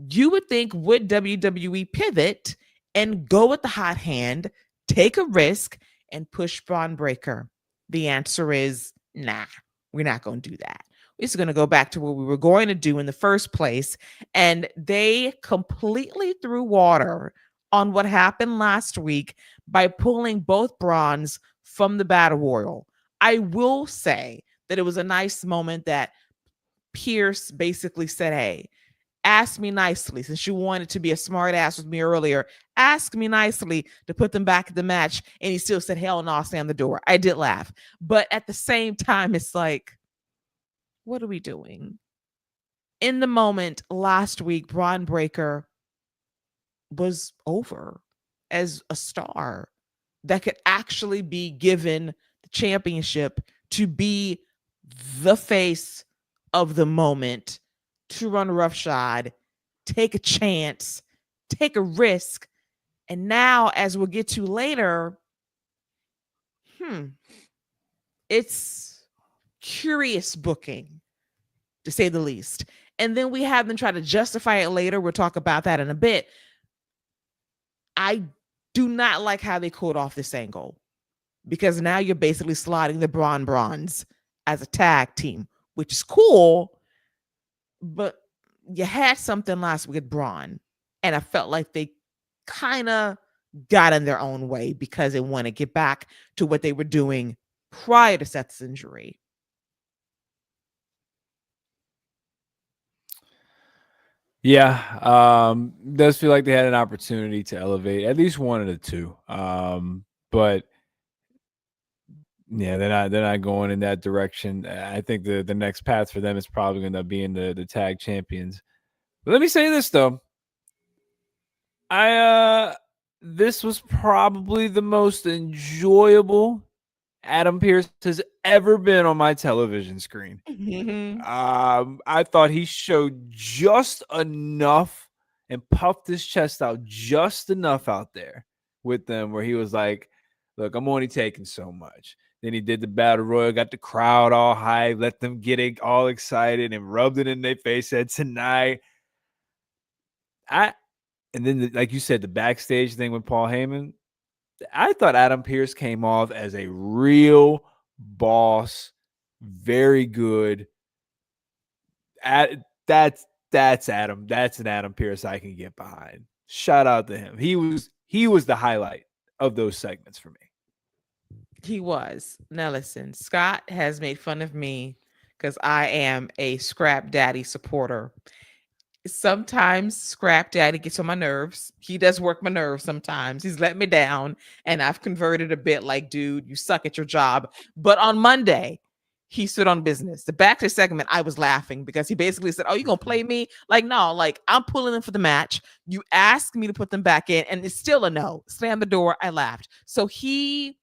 you would think, would WWE pivot and go with the hot hand, take a risk, and push Braun Breaker? The answer is, nah, we're not going to do that. We're just going to go back to what we were going to do in the first place. And they completely threw water on what happened last week by pulling both Brawns from the Battle Royal. I will say that it was a nice moment that Pearce basically said, hey, ask me nicely, since you wanted to be a smart ass with me earlier, ask me nicely to put them back in the match. And he still said, hell no, I'll stand the door. I did laugh. But at the same time, it's like, what are we doing? In the moment last week, Braun Breaker was over as a star that could actually be given the championship to be the face of the moment, to run roughshod, take a chance, take a risk. And now, as we'll get to later, it's curious booking, to say the least. And then we have them try to justify it later. We'll talk about that in a bit. I do not like how they called off this angle, because now you're basically slotting the Brawns as a tag team, which is cool, but you had something last week with Braun, and I felt like they kind of got in their own way because they want to get back to what they were doing prior to Seth's injury. Yeah, does feel like they had an opportunity to elevate at least one of the two. But Yeah, they're not going in that direction. I think the next path for them is probably going to be in the tag champions. But let me say this though. This was probably the most enjoyable Adam Pearce has ever been on my television screen. I thought he showed just enough and puffed his chest out just enough out there with them where he was like, look, I'm only taking so much. Then he did the battle royal, got the crowd all high, let them get it all excited and rubbed it in their face, said tonight. And then, like you said, the backstage thing with Paul Heyman, I thought Adam Pearce came off as a real boss, very good. That's Adam. That's an Adam Pearce I can get behind. Shout out to him. He was the highlight of those segments for me. He was. Now listen, Scott has made fun of me because I am a Scrap Daddy supporter. Sometimes Scrap Daddy gets on my nerves. He does work my nerves sometimes. He's let me down, and I've converted a bit like, dude, you suck at your job. But on Monday, he stood on business. The backstage segment, I was laughing because he basically said, oh, you gonna play me? Like, no, like I'm pulling them for the match. You asked me to put them back in, and it's still a no. Slam the door. I laughed. So he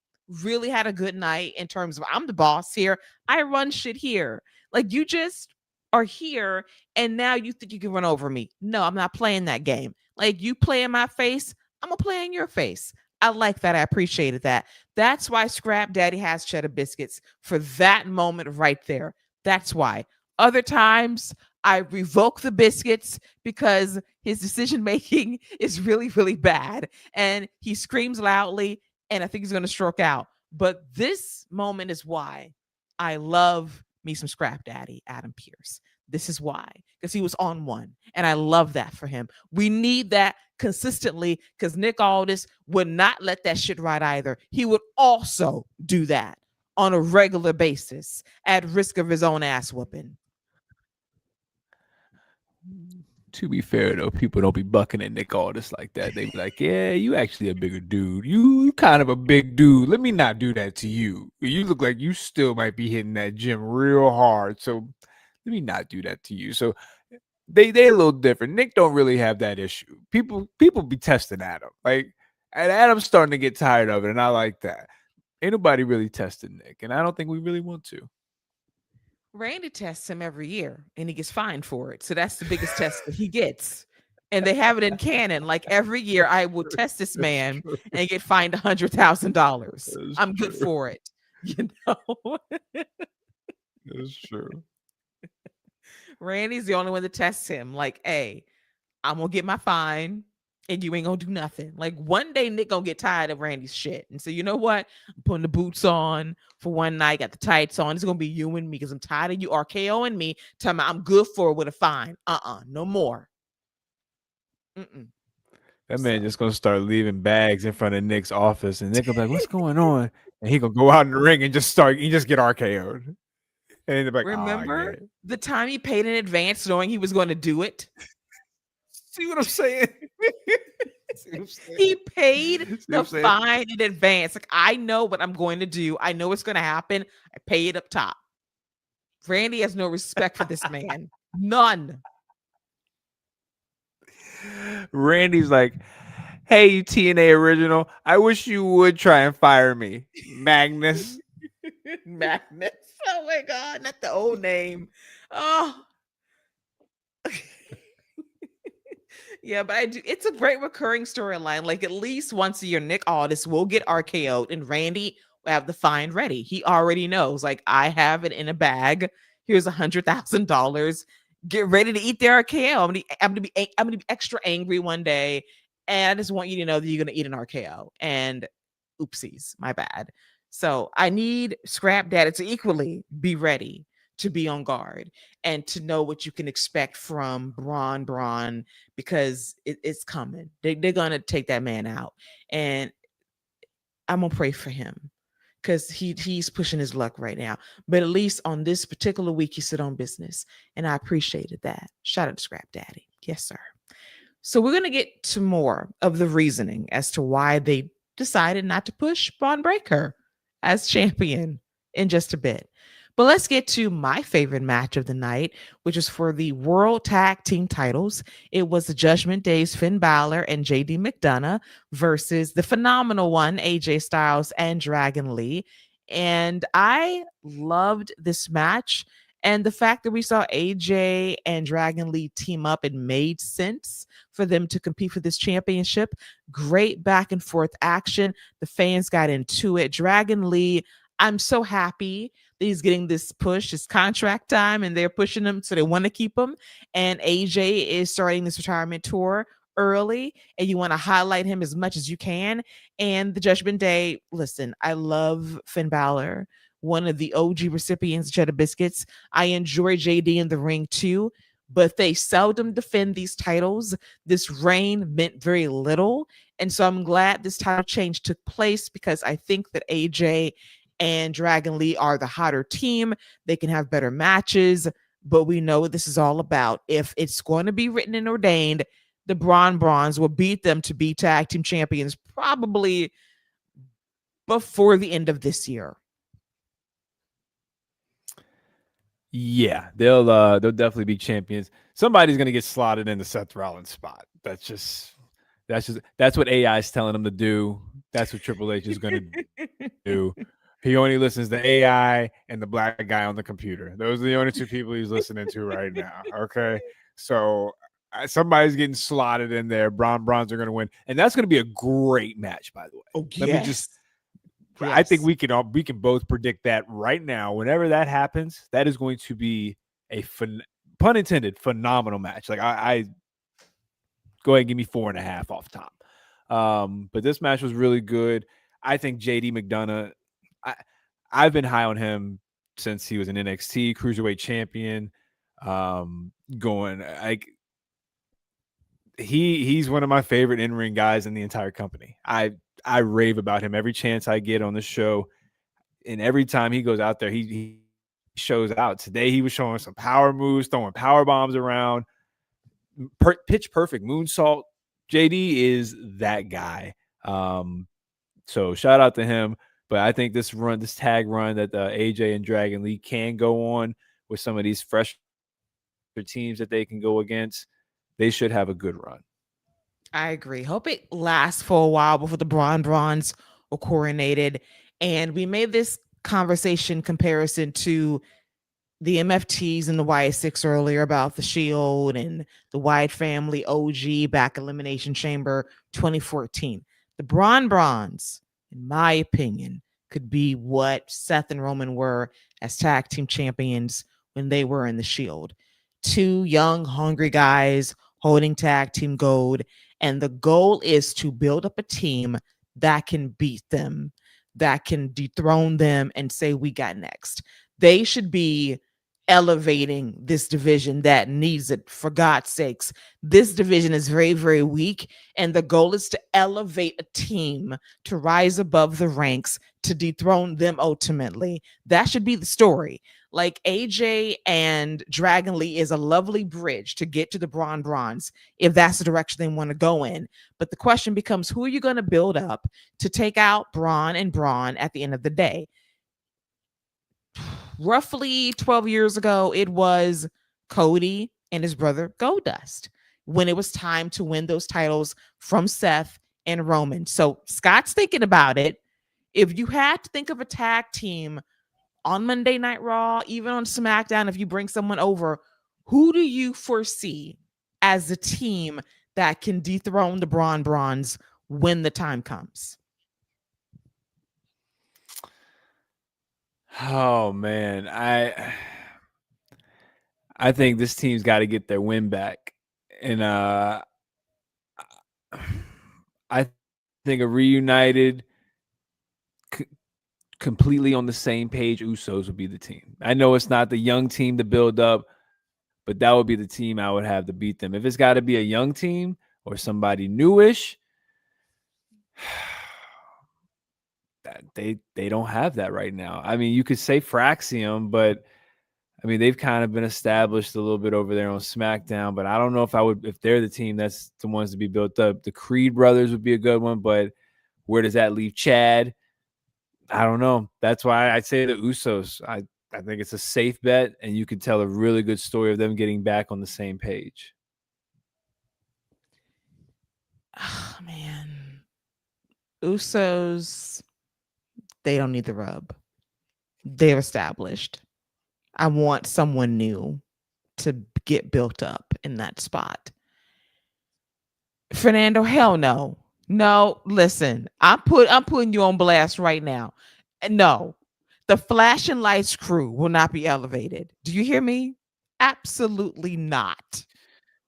really had a good night in terms of I'm the boss here. I run shit here. Like you just are here and now you think you can run over me. No, I'm not playing that game. Like you play in my face, I'm gonna play in your face. I like that. I appreciated that. That's why Scrap Daddy has cheddar biscuits for that moment right there. That's why. Other times I revoke the biscuits because his decision making is really, really bad. And he screams loudly and I think he's going to stroke out. But this moment is why I love me some Scrap Daddy, Adam Pearce. This is why, because he was on one. And I love that for him. We need that consistently because Nick Aldis would not let that shit ride either. He would also do that on a regular basis at risk of his own ass whooping. To be fair though, people don't be bucking at Nick Aldis like that. They be like, yeah, you actually a bigger dude. You kind of a big dude. Let me not do that to you. You look like you still might be hitting that gym real hard. So let me not do that to you. So they a little different. Nick don't really have that issue. People be testing Adam. Like, and Adam's starting to get tired of it, and I like that. Ain't nobody really testing Nick, and I don't think we really want to. Randy tests him every year and he gets fined for it. So that's the biggest test that he gets. And they have it in canon. Like every year, I will test this man and get fined $100,000. I'm good for it. You know, That's true. Randy's the only one that tests him. Like, hey, I'm gonna get my fine and you ain't gonna do nothing. Like one day Nick gonna get tired of Randy's shit. And so you know what? I'm putting the boots on for one night, got the tights on. It's gonna be you and me because I'm tired of you RKOing me. Tell me I'm good for it with a fine. No more. That man just gonna start leaving bags in front of Nick's office, and Nick will be like, "What's going on?" And he gonna go out in the ring and just get RKO'd. And they're like, remember the time he paid in advance knowing he was going to do it? See what I'm saying? He paid the fine in advance. Like, I know what I'm going to do. I know what's going to happen. I pay it up top. Randy has no respect for this man. None. Randy's like, hey, you TNA original, I wish you would try and fire me. Magnus. Magnus. Oh my God, not the old name. Oh. Yeah, but I do. It's a great recurring storyline. Like at least once a year, Nick Aldis will get RKO'd and Randy will have the fine ready. He already knows, like, I have it in a bag. Here's $100,000. Get ready to eat the RKO. I'm gonna be extra angry one day, and I just want you to know that you're gonna eat an RKO. And oopsies, my bad. So I need Scrap Daddy to equally be ready to be on guard and to know what you can expect from Braun, because it's coming. They're gonna take that man out, and I'm gonna pray for him because he's pushing his luck right now. But at least on this particular week, he stood on business, and I appreciated that. Shout out to Scrap Daddy. Yes, sir. So we're gonna get to more of the reasoning as to why they decided not to push Braun Breaker as champion in just a bit. But let's get to my favorite match of the night, which is for the World Tag Team titles. It was the Judgment Day's Finn Balor and JD McDonough versus the phenomenal one, AJ Styles and Dragon Lee. And I loved this match. And the fact that we saw AJ and Dragon Lee team up, it made sense for them to compete for this championship. Great back and forth action. The fans got into it. Dragon Lee, I'm so happy that he's getting this push. It's contract time, and they're pushing him, so they want to keep him. And AJ is starting this retirement tour early, and you want to highlight him as much as you can. And the Judgment Day, listen, I love Finn Balor, one of the OG recipients of Cheddar Biscuits. I enjoy JD in the ring too, but they seldom defend these titles. This reign meant very little. And so I'm glad this title change took place, because I think that AJ and Dragon Lee are the hotter team. They can have better matches, but we know what this is all about. If it's going to be written and ordained, the Bronze will beat them to be tag team champions probably before the end of this year. Yeah, they'll definitely be champions. Somebody's gonna get slotted in the Seth Rollins spot. That's what AI is telling them to do. That's what Triple H is gonna do. He only listens to AI and the black guy on the computer. Those are the only two people he's listening to right now. Okay, so somebody's getting slotted in there. Bronze are gonna win, and that's gonna be a great match, by the way. Oh, Let me just. Yes. I think we can both predict that right now. Whenever that happens, that is going to be a pun intended phenomenal match. Like I go ahead and give me 4.5 off top. But this match was really good. I think JD McDonough, I've been high on him since he was an NXT Cruiserweight champion. He's one of my favorite in-ring guys in the entire company. I rave about him every chance I get on the show, and every time he goes out there, he shows out. Today he was showing some power moves, throwing power bombs around, pitch perfect moonsault. JD is that guy. So shout out to him. But I think this tag run that AJ and Dragon Lee can go on with some of these fresh teams that they can go against, they should have a good run. I agree. Hope it lasts for a while before the Bronze are coronated. And we made this conversation comparison to the MFTs and the Y6 earlier about the Shield and the Wyatt family OG back Elimination Chamber 2014. The Bronze, in my opinion, could be what Seth and Roman were as tag team champions when they were in the Shield. Two young, hungry guys holding tag team gold. And the goal is to build up a team that can beat them, that can dethrone them and say, we got next. They should be elevating this division that needs it, for God's sakes. This division is very, very weak. And the goal is to elevate a team to rise above the ranks, to dethrone them ultimately. That should be the story. Like AJ and Dragon Lee is a lovely bridge to get to the Bronze if that's the direction they want to go in. But the question becomes, who are you going to build up to take out Braun at the end of the day? Roughly 12 years ago, it was Cody and his brother Goldust when it was time to win those titles from Seth and Roman. So Scott's thinking about it. If you had to think of a tag team on Monday Night Raw, even on SmackDown, if you bring someone over, who do you foresee as a team that can dethrone the Bronze when the time comes? Oh man, I think this team's got to get their win back, and I think a reunited, completely on the same page Usos would be the team. I know it's not the young team to build up, but that would be the team I would have to beat them. If it's got to be a young team or somebody newish, they don't have that right now. I mean, you could say Fraxium, but I mean, they've kind of been established a little bit over there on SmackDown, but I don't know if they're the team that's the ones to be built up. The Creed brothers would be a good one, but where does that leave Chad? I don't know. That's why I say the Usos. I think it's a safe bet, and you can tell a really good story of them getting back on the same page. Oh, man. Usos, they don't need the rub. They're established. I want someone new to get built up in that spot. Fernando, hell no. No, listen. I'm putting you on blast right now. No. The flashing lights crew will not be elevated. Do you hear me? Absolutely not.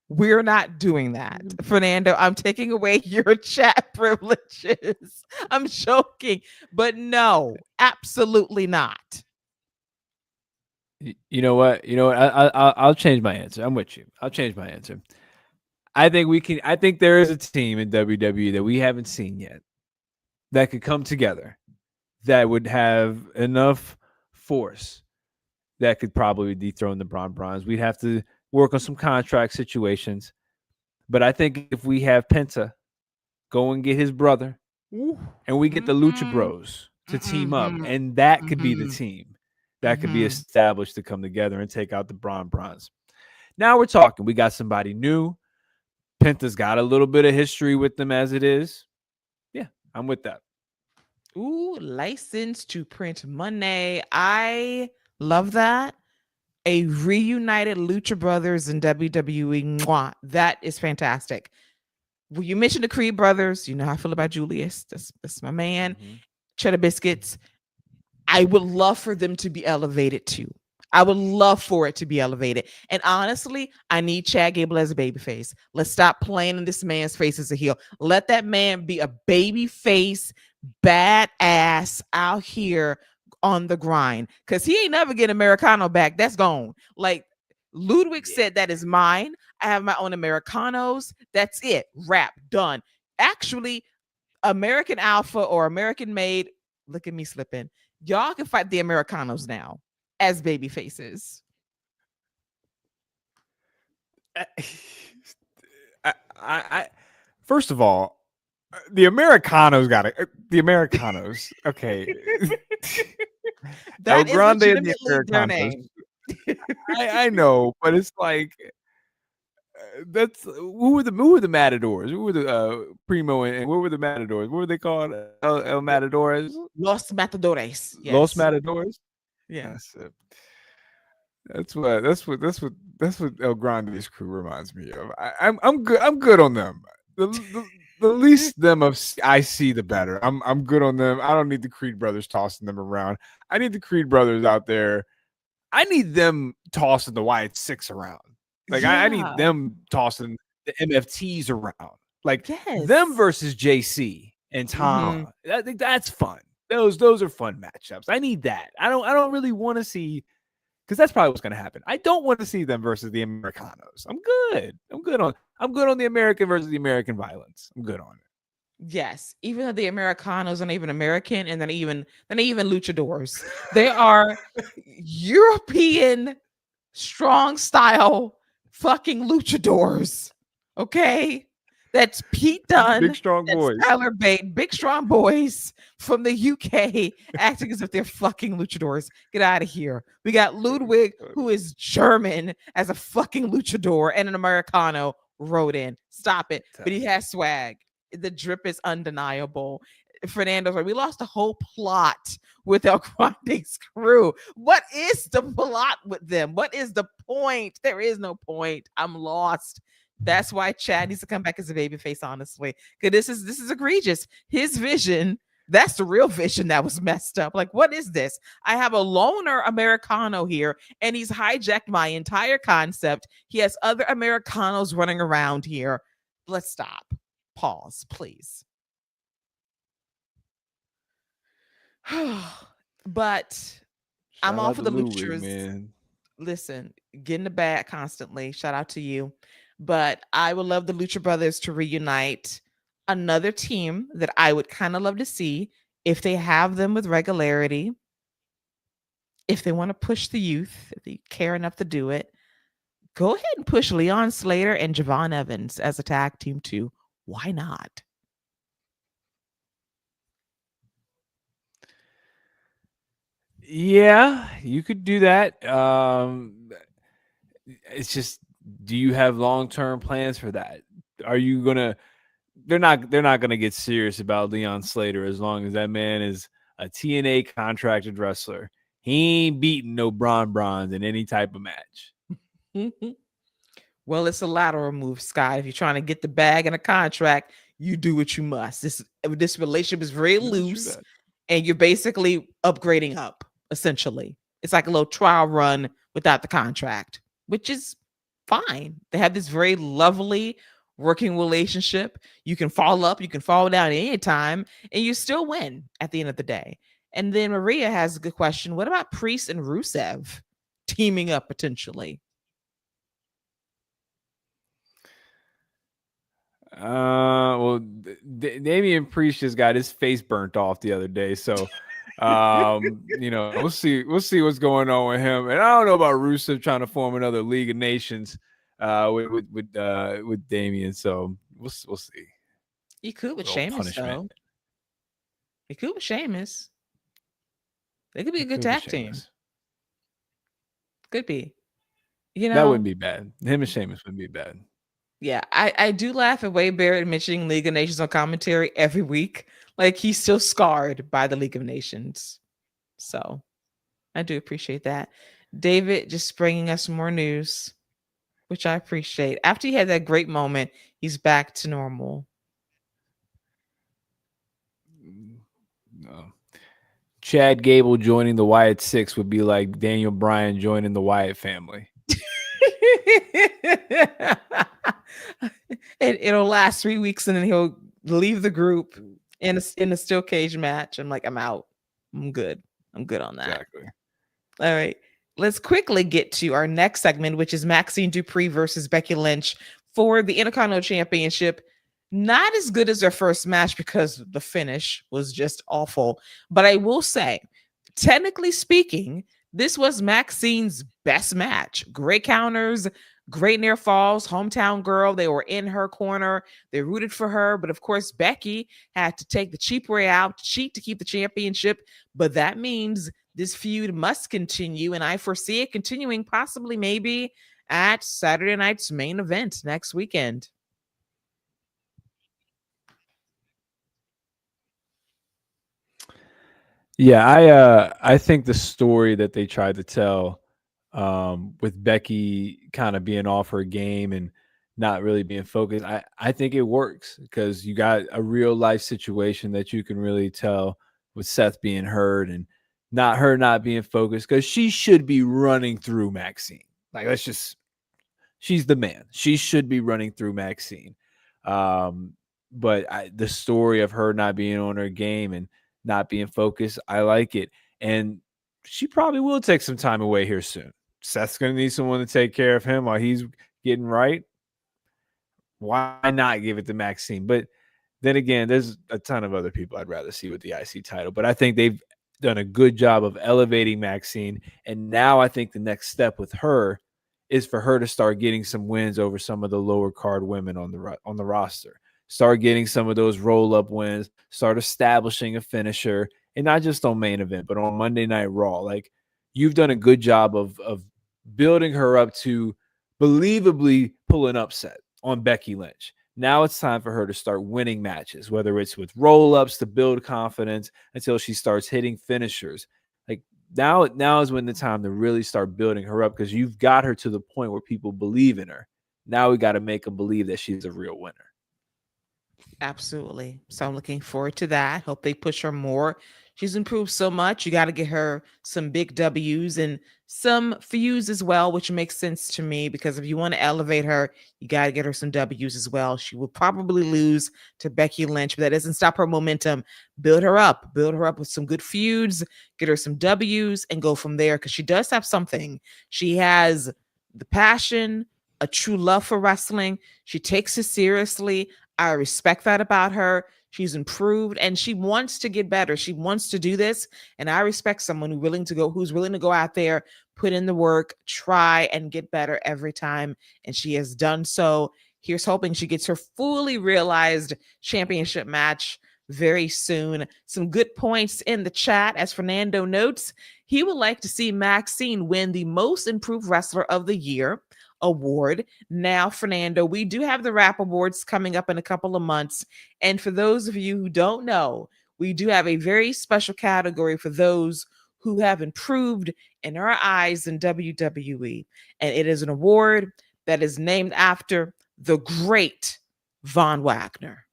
We're not doing that. Fernando, I'm taking away your chat privileges. I'm joking, but no, absolutely not. You know what? I'll change my answer. I'm with you. I'll change my answer. I think we can. I think there is a team in WWE that we haven't seen yet that could come together that would have enough force that could probably dethrone the Bronze. We'd have to work on some contract situations, but I think if we have Penta go and get his brother, and we get the Lucha Bros to team up, and that could be the team that could be established to come together and take out the Bronze. Now we're talking. We got somebody new. Penta's got a little bit of history with them as it is. Yeah, I'm with that. Ooh, license to print money. I love that. A reunited Lucha Brothers in WWE. Mwah. That is fantastic. Well, you mentioned the Creed brothers. You know how I feel about Julius. That's my man. Cheddar Biscuits. I would love for them to be elevated too. I would love for it to be elevated. And honestly, I need Chad Gable as a babyface. Let's stop playing in this man's face as a heel. Let that man be a babyface, badass out here on the grind. Because he ain't never getting Americano back. That's gone. Like Ludwig said, that is mine. I have my own Americanos. That's it. Wrap. Done. Actually, American Alpha or American Made, look at me slipping. Y'all can fight the Americanos now as baby faces. I first of all, the Americanos got it. The Americanos, okay. That El Grande is and the legitimately their Americanos. name. I know, but it's like that's who were the Matadors? Who were the Primo and what were the Matadors? What were they called? El Matadores? Los Matadores. Yes. Los Matadors? Yeah. That's it. That's what El Grande's crew reminds me of. I'm good on them. The least them of I see, the better. I'm good on them. I don't need the Creed brothers tossing them around. I need the Creed brothers out there. I need them tossing the Wyatt Six around. Like I need them tossing the MFTs around. Like them versus JC and Tom. I think that's fun. Those are fun matchups. I need that. I don't really want to see, because that's probably what's going to happen. I don't want to see them versus the Americanos. I'm good on the American versus the American violence. I'm good on it. Yes, even though the Americanos aren't even American, and they're not even luchadors. They are European strong style fucking luchadors. Okay, that's Pete Dunne, big strong boys, Tyler Bate, big strong boys from the UK, acting as if they're fucking luchadors. Get out of here. We got Ludwig, who is German as a fucking luchador, and an Americano wrote in. Stop it. But he has swag. The drip is undeniable. Fernando's right. We lost a whole plot with El Grande's crew. What is the plot with them? What is the point? There is no point. I'm lost. That's why Chad needs to come back as a babyface, honestly. Because this is egregious. His vision, that's the real vision that was messed up. Like, what is this? I have a loner Americano here, and he's hijacked my entire concept. He has other Americanos running around here. Let's stop. Pause, please. But shout I'm all for the luchas, man. Listen, get in the bag constantly. Shout out to you. But I would love the Lucha Brothers to reunite. Another team that I would kind of love to see, if they have them with regularity, if they want to push the youth, if they care enough to do it, go ahead and push Leon Slater and Javon Evans as a tag team too. Why not? Yeah, you could do that. It's just, do you have long-term plans for that? Are you gonna? They're not gonna get serious about Leon Slater as long as that man is a TNA contracted wrestler. He ain't beating no Bronze in any type of match. Well, it's a lateral move, Scott. If you're trying to get the bag and a contract, you do what you must. This relationship is very loose, and you're basically upgrading up, essentially. It's like a little trial run without the contract, which is fine. They have this very lovely working relationship. You can fall up, you can fall down at any time, and you still win at the end of the day. And then Maria has a good question. What about Priest and Rusev teaming up potentially? Well, Damian Priest just got his face burnt off the other day, so we'll see what's going on with him. And I don't know about Rusev trying to form another League of Nations with Damian, so we'll see. You could with Sheamus, though. You could with Sheamus. They could be a good tag team. Could be. That wouldn't be bad. Him and Sheamus wouldn't be bad. Yeah, I do laugh at Wade Barrett mentioning League of Nations on commentary every week. Like, he's still scarred by the League of Nations. So I do appreciate that. David just bringing us more news, which I appreciate. After he had that great moment, he's back to normal. No. Chad Gable joining the Wyatt Six would be like Daniel Bryan joining the Wyatt family. It'll last 3 weeks and then he'll leave the group in a steel cage match. I'm like, I'm out. I'm good on that. Exactly. All right. Let's quickly get to our next segment, which is Maxine Dupree versus Becky Lynch for the Intercontinental Championship. Not as good as their first match because the finish was just awful. But I will say, technically speaking, this was Maxine's best match. Great counters, great near falls, hometown girl. They were in her corner. They rooted for her. But of course, Becky had to take the cheap way out, cheat to keep the championship. But that means this feud must continue. And I foresee it continuing possibly maybe at Saturday night's main event next weekend. Yeah, I think the story that they tried to tell with Becky kind of being off her game and not really being focused, I think it works because you got a real life situation that you can really tell with Seth being hurt and not being focused because she should be running through Maxine. Like, she's the man. She should be running through Maxine. But the story of her not being on her game and not being focused, I like it. And she probably will take some time away here soon. Seth's going to need someone to take care of him while he's getting right. Why not give it to Maxine? But then again, there's a ton of other people I'd rather see with the IC title. But I think they've done a good job of elevating Maxine. And now I think the next step with her is for her to start getting some wins over some of the lower card women on the roster. Start getting some of those roll-up wins, start establishing a finisher, and not just on main event, but on Monday Night Raw. Like, you've done a good job of building her up to believably pull an upset on Becky Lynch. Now it's time for her to start winning matches, whether it's with roll-ups to build confidence until she starts hitting finishers. Like, now is when the time to really start building her up because you've got her to the point where people believe in her. Now we got to make them believe that she's a real winner. Absolutely. So I'm looking forward to that. Hope they push her more. She's improved so much. You got to get her some big W's and some feuds as well, which makes sense to me because if you want to elevate her, you got to get her some W's as well. She will probably lose to Becky Lynch, but that doesn't stop her momentum. Build her up with some good feuds, get her some W's and go from there because she does have something. She has the passion, a true love for wrestling. She takes it seriously. I respect that about her. She's improved and she wants to get better. She wants to do this. And I respect someone who's willing to go out there, put in the work, try and get better every time. And she has done so. Here's hoping she gets her fully realized championship match very soon. Some good points in the chat. As Fernando notes, he would like to see Maxine win the Most Improved Wrestler of the Year award. Now, Fernando, we do have the Rap Awards coming up in a couple of months. And for those of you who don't know, we do have a very special category for those who have improved in our eyes in WWE. And it is an award that is named after the great Von Wagner.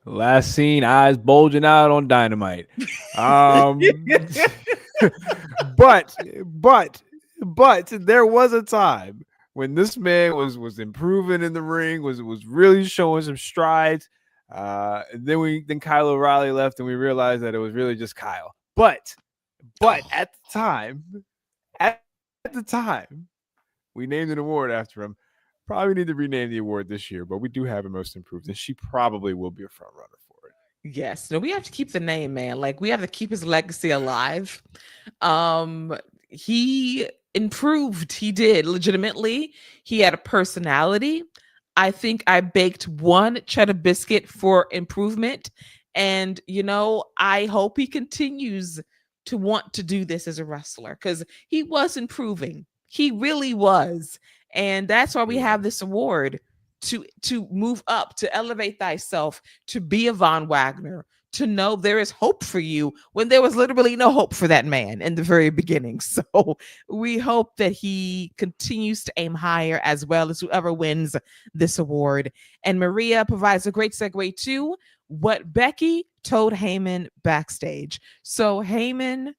Last seen, eyes bulging out on Dynamite. But there was a time when this man was improving in the ring, was really showing some strides. Then Kyle O'Reilly left, and we realized that it was really just Kyle. But at the time, we named an award after him. Probably need to rename the award this year, but we do have a Most Improved, and she probably will be a front runner for it. Yes. No, we have to keep the name, man. Like, we have to keep his legacy alive. He improved. He did legitimately. He had a personality. I think I baked one cheddar biscuit for improvement. And, I hope he continues to want to do this as a wrestler because he was improving. He really was. And that's why we have this award to move up, to elevate thyself, to be a Von Wagner, to know there is hope for you when there was literally no hope for that man in the very beginning. So we hope that he continues to aim higher, as well as whoever wins this award. And Maria provides a great segue to what Becky told Heyman backstage. So Heyman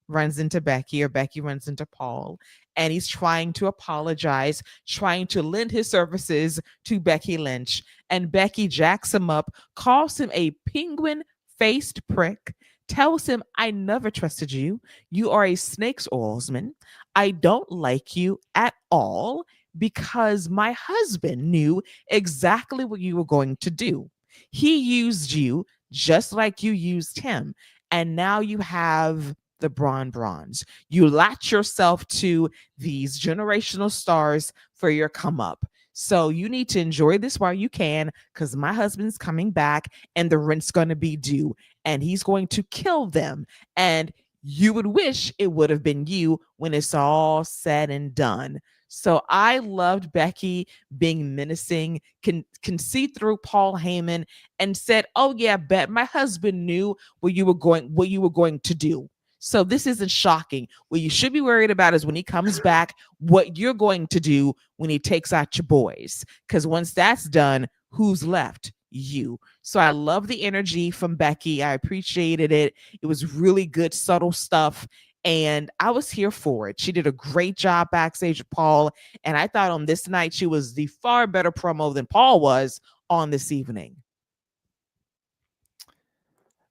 runs into Becky, or Becky runs into Paul, and he's trying to apologize, trying to lend his services to Becky Lynch. And Becky jacks him up, calls him a penguin-faced prick, tells him, I never trusted you. You are a snake's oilsman. I don't like you at all because my husband knew exactly what you were going to do. He used you just like you used him. And now you have the bronze. You latch yourself to these generational stars for your come up. So you need to enjoy this while you can, because my husband's coming back and the rent's going to be due and he's going to kill them. And you would wish it would have been you when it's all said and done. So I loved Becky being menacing, can see through Paul Heyman, and said, oh yeah, bet my husband knew what you were going to do. So this isn't shocking. What you should be worried about is when he comes back, what you're going to do when he takes out your boys. Because once that's done, who's left? You. So I love the energy from Becky. I appreciated it. It was really good, subtle stuff. And I was here for it. She did a great job backstage with Paul. And I thought on this night, she was the far better promo than Paul was on this evening.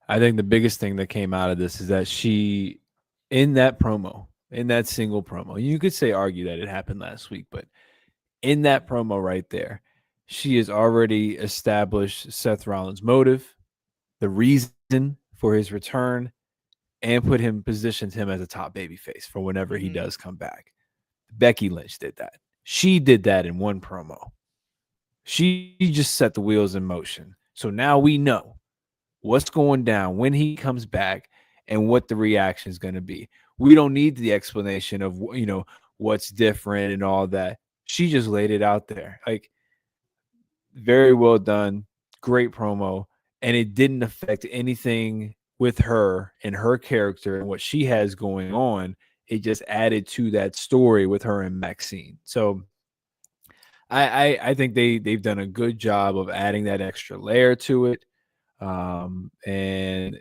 I think the biggest thing that came out of this is that she, in that single promo, you could argue that it happened last week, but in that promo right there, she has already established Seth Rollins' motive, the reason for his return, and positions him as a top babyface for whenever he does come back. Becky Lynch did that. She did that in one promo. She just set the wheels in motion. So now we know what's going down when he comes back and what the reaction is going to be. We don't need the explanation of, what's different and all that. She just laid it out there. Like, very well done. Great promo. And it didn't affect anything with her and her character and what she has going on. It just added to that story with her and Maxine. So I think they've done a good job of adding that extra layer to it. And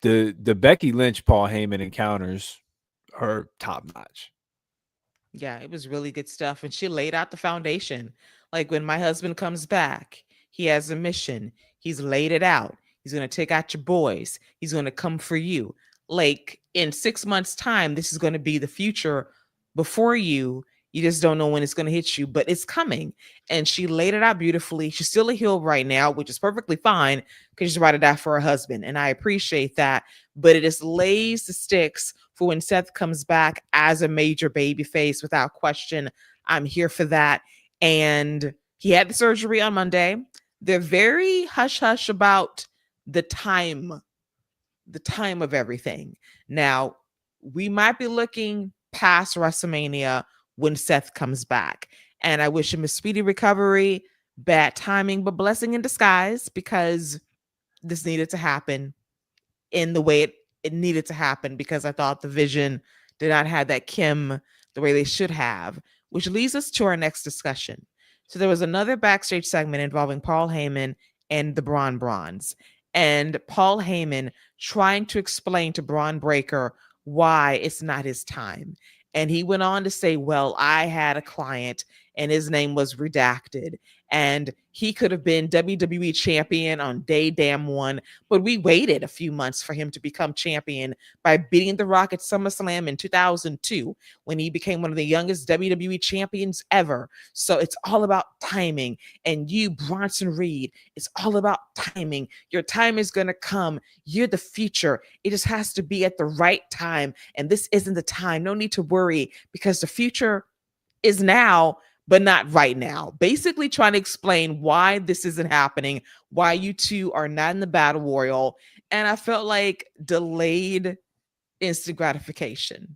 the Becky Lynch Paul Heyman encounters are top notch. Yeah, it was really good stuff. And she laid out the foundation. Like, when my husband comes back, he has a mission. He's laid it out. He's going to take out your boys. He's going to come for you. Like, in 6 months' time, this is going to be the future before you. You just don't know when it's going to hit you, but it's coming. And she laid it out beautifully. She's still a heel right now, which is perfectly fine because she's about to die for her husband. And I appreciate that. But it just lays the sticks for when Seth comes back as a major baby face without question. I'm here for that. And he had the surgery on Monday. they're very hush hush about the time of everything. Now, we might be looking past WrestleMania when Seth comes back. And I wish him a speedy recovery, bad timing, but blessing in disguise, because this needed to happen in the way it needed to happen, because I thought the vision did not have that Kim the way they should have, which leads us to our next discussion. So there was another backstage segment involving Paul Heyman and the Braun Brawns, and Paul Heyman trying to explain to Braun Breaker why it's not his time. And he went on to say, well, I had a client and his name was redacted, and he could have been WWE champion on day damn one, but we waited a few months for him to become champion by beating The Rock at SummerSlam in 2002 when he became one of the youngest WWE champions ever. So it's all about timing. And you, Bronson Reed, it's all about timing. Your time is going to come. You're the future. It just has to be at the right time. And this isn't the time. No need to worry, because the future is now, but not right now. Basically trying to explain why this isn't happening, why you two are not in the battle royal. And I felt like delayed instant gratification.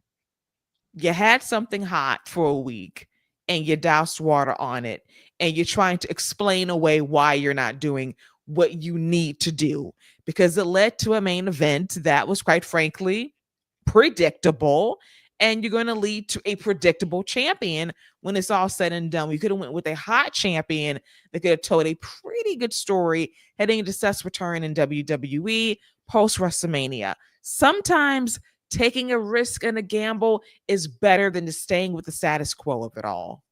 You had something hot for a week and you doused water on it, and you're trying to explain away why you're not doing what you need to do, because it led to a main event that was, quite frankly, predictable, and you're going to lead to a predictable champion when it's all said and done. We could have went with a hot champion that could have told a pretty good story heading into Seth's return in WWE post WrestleMania. Sometimes taking a risk and a gamble is better than just staying with the status quo of it all.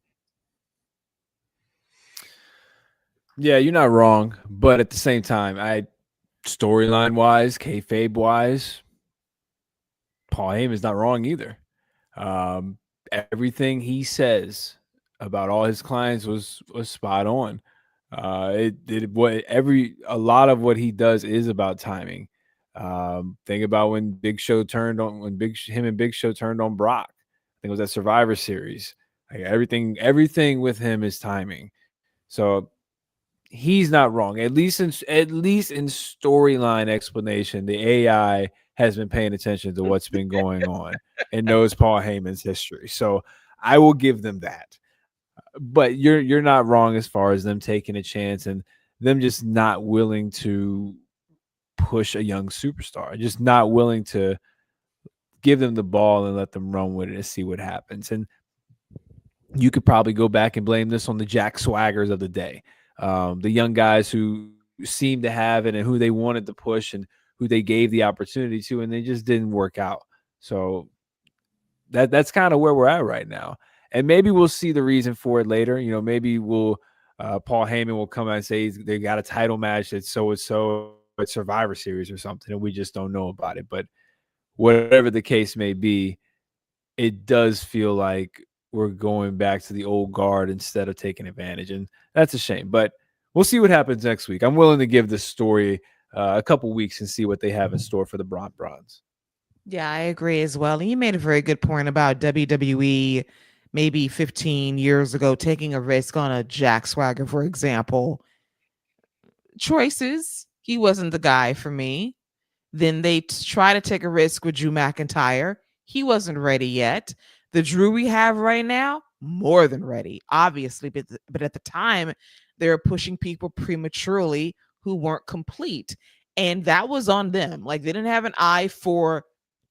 Yeah, you're not wrong, but at the same time, storyline wise, kayfabe wise, Paul Heyman's not wrong either. Everything he says about all his clients was spot on. A lot of what he does is about timing. Think about when him and Big Show turned on Brock. I think it was that Survivor Series. Like everything with him is timing. So he's not wrong. At least in storyline explanation, the AI has been paying attention to what's been going on and knows Paul Heyman's history. So I will give them that. But you're not wrong as far as them taking a chance and them just not willing to push a young superstar, just not willing to give them the ball and let them run with it and see what happens. And you could probably go back and blame this on the Jack Swaggers of the day, the young guys who seemed to have it and who they wanted to push and who they gave the opportunity to, and they just didn't work out. So that's kind of where we're at right now. And maybe we'll see the reason for it later. You know, maybe Paul Heyman will come out and say they got a title match that's so at Survivor Series or something, and we just don't know about it. But whatever the case may be, it does feel like we're going back to the old guard instead of taking advantage, and that's a shame. But we'll see what happens next week. I'm willing to give this story a couple weeks and see what they have in store for the Bronze. Yeah, I agree as well. And you made a very good point about WWE maybe 15 years ago taking a risk on a Jack Swagger, for example. Choices. He wasn't the guy for me. Then they try to take a risk with Drew McIntyre. He wasn't ready yet. The Drew we have right now, more than ready, obviously. But at the time, they were pushing people prematurely who weren't complete. And that was on them. Like, they didn't have an eye for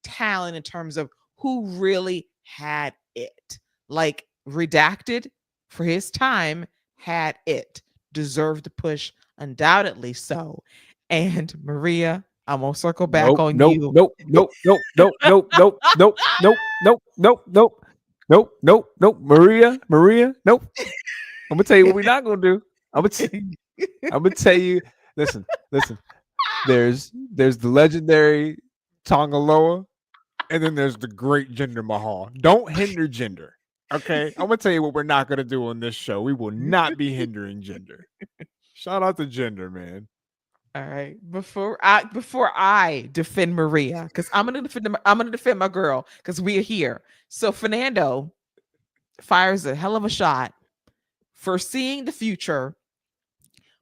talent in terms of who really had it. Like, Redacted, for his time, had it. Deserved the push, undoubtedly so. And Maria, I'm gonna circle back on you. Nope. Maria, nope. I'm gonna tell you what we're not gonna do. I'm gonna tell you. Listen. There's the legendary Tongaloa, and then there's the great Jinder Mahal. Don't hinder Jinder. Okay, I'm gonna tell you what we're not gonna do on this show. We will not be hindering Jinder. Shout out to Jinder, man. All right. Before I defend Maria, because I'm gonna defend my girl, because we are here. So Fernando fires a hell of a shot, foreseeing the future,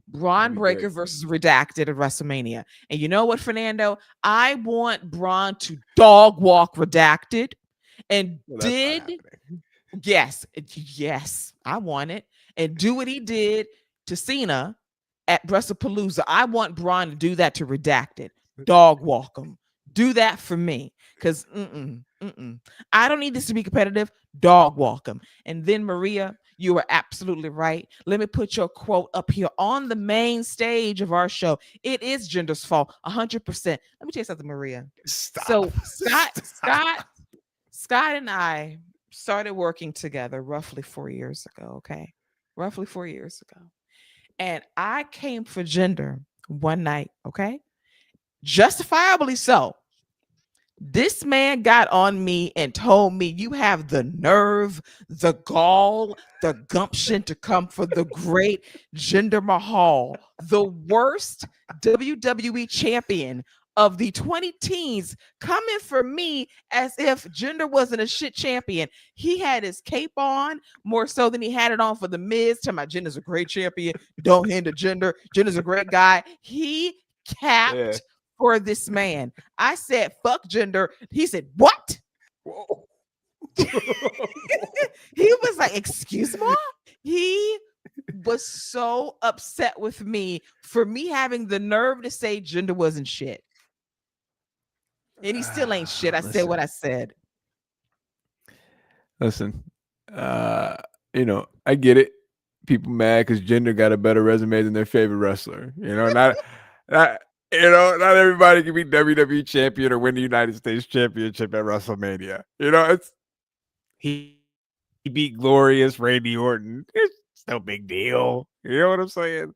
Braun Breaker versus Redacted at WrestleMania. And you know what, Fernando? I want Braun to dog walk Redacted. And yes, I want it. And do what he did to Cena at WrestlePalooza. I want Braun to do that to Redacted. Dog walk him. Do that for me. Because I don't need this to be competitive. Dog walk him. And then, Maria, you were absolutely right. Let me put your quote up here on the main stage of our show. It is Jinder's fault, 100%. Let me tell you something, Maria. Stop. So Scott and I started working together roughly 4 years ago, okay? Roughly 4 years ago. And I came for Jinder one night, okay? Justifiably so. This man got on me and told me, you have the nerve, the gall, the gumption to come for the great Jinder Mahal, the worst WWE champion of the 20 teens, coming for me as if Jinder wasn't a shit champion. He had his cape on more so than he had it on for the Miz. Tell my Jinder's a great champion. Don't hinder Jinder. Jinder's a great guy. He capped for this man. I said, fuck Jinder. He said, what? He was like, excuse me? He was so upset with me for me having the nerve to say Jinder wasn't shit. And he still ain't shit. I said what I said. Listen, I get it. People mad because Jinder got a better resume than their favorite wrestler. Not everybody can be WWE champion or win the United States Championship at WrestleMania. He beat glorious Randy Orton. It's no big deal. You know what I'm saying?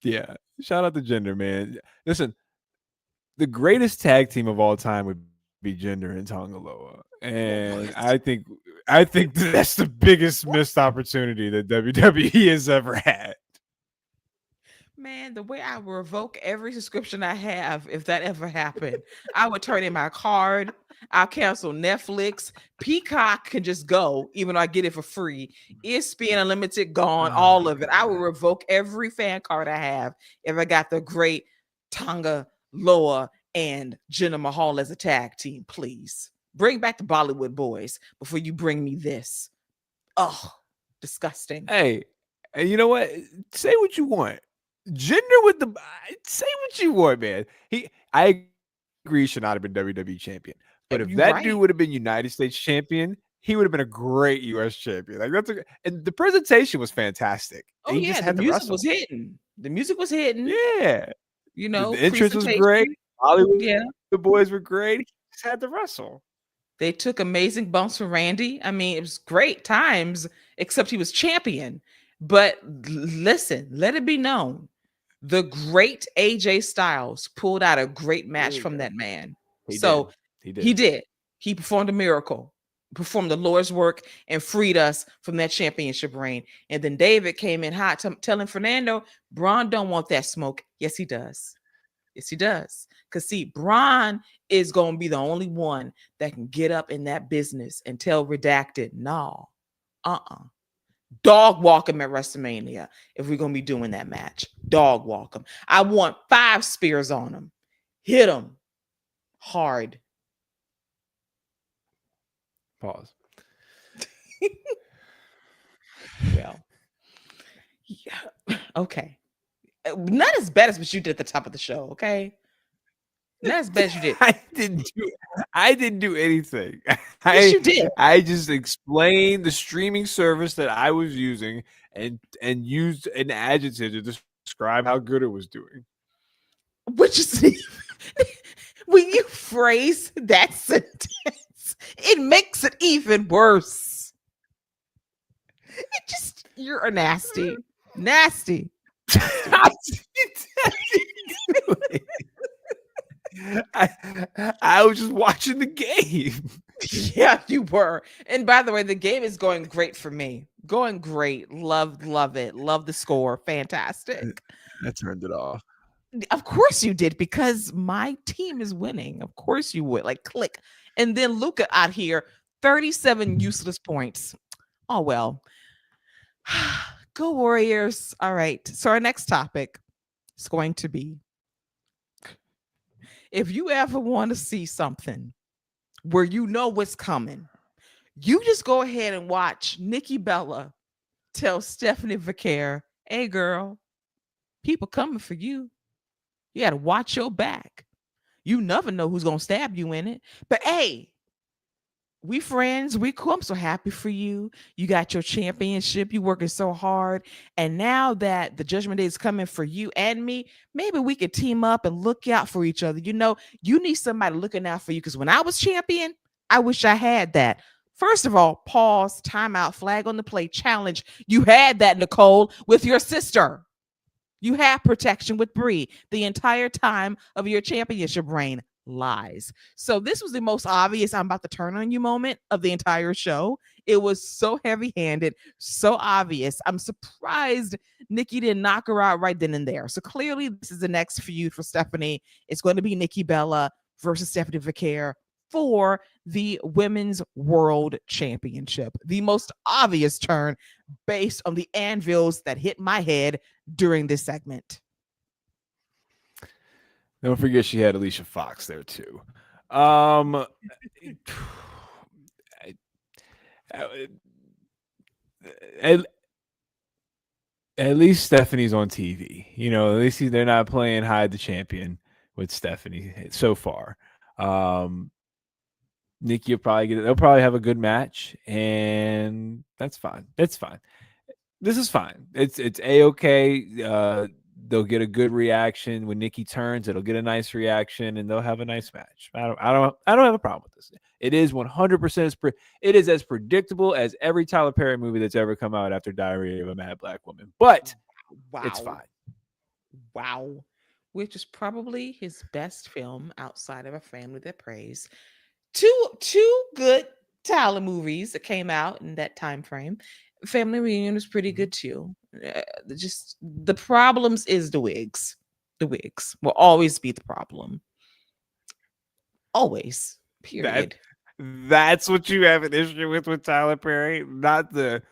Yeah. Shout out to Jinder, man. Listen, the greatest tag team of all time would be Jinder and Tonga Loa. And I think that's the biggest missed opportunity that WWE has ever had. Man, the way I would revoke every subscription I have if that ever happened. I would turn in my card. I'll cancel Netflix. Peacock can just go, even though I get it for free. ESPN Unlimited gone, all of it. I would revoke every fan card I have if I got the great Tonga Loa and Jinder Mahal as a tag team, please. Bring back the Bollywood Boys before you bring me this. Oh, disgusting. Hey, you know what? Say what you want. Jinder with the say what you want, man. I agree he should not have been WWE champion. But if that dude would have been United States champion, he would have been a great US champion. Like and the presentation was fantastic. Oh, he just had the music was hitting. The music was hitting. Yeah. The entrance was great. Hollywood, the boys were great. He just had to wrestle. They took amazing bumps from Randy. I mean, it was great times, except he was champion. But listen, let it be known, the great AJ Styles pulled out a great match from that man. He did. He performed a miracle, performed the Lord's work, and freed us from that championship reign. And then David came in hot, telling Fernando, Braun don't want that smoke. Yes, he does. Yes, he does. Because see, Braun is going to be the only one that can get up in that business and tell Redacted, no, dog walk him at WrestleMania if we're going to be doing that match. Dog walk him. I want 5 spears on him. Hit him hard. Pause. Well, yeah. Okay. Not as bad as what you did at the top of the show, okay? Not as bad as you did. I didn't do anything. Yes, you did. I just explained the streaming service that I was using and used an adjective to describe how good it was doing. Which is when you phrase that sentence, it makes it even worse. You're a nasty. I was just watching the game. Yeah, you were. And by the way, the game is going great for me. Going great. Love it. Love the score. Fantastic. I turned it off. Of course you did, because my team is winning. Of course you would. Like, click. And then Luca out here, 37 useless points. Oh, well. Go Warriors. All right. So our next topic is going to be, if you ever want to see something where you know what's coming, you just go ahead and watch Nikki Bella tell Stephanie Vaquer, hey girl, people coming for you. You got to watch your back. You never know who's going to stab you in it. But hey, we friends, we cool. I'm so happy for you. You got your championship. You working so hard. And now that the judgment day is coming for you and me, maybe we could team up and look out for each other. You know, you need somebody looking out for you. Because when I was champion, I wish I had that. First of all, pause, timeout, flag on the play, challenge. You had that, Nicole, with your sister. You had protection with Brie the entire time of your championship reign. Lies. So this was the most obvious I'm about to turn on you moment of the entire show. It was so heavy-handed, so obvious. I'm surprised Nikki didn't knock her out right then and there. So clearly this is the next feud for Stephanie. It's going to be Nikki Bella versus Stephanie Vaquer for the Women's World Championship. The most obvious turn based on the anvils that hit my head during this segment. Don't forget she had Alicia Fox there too. At least Stephanie's on TV. You know, at least they're not playing hide the champion with Stephanie so far. Nikki will probably they'll probably have a good match, and that's fine. It's fine. This is fine. It's A-okay. They'll get a good reaction when Nikki turns. It'll get a nice reaction, and they'll have a nice match. I don't have a problem with this. It is 100%. It is as predictable as every Tyler Perry movie that's ever come out after Diary of a Mad Black Woman. But It's fine. Wow. Which is probably his best film outside of A Family That Prays. Two good Tyler movies that came out in that time frame. Family Reunion was pretty good too. Just the problems is the wigs. The wigs will always be the problem. Always. Period. That's what you have an issue with Tyler Perry, not the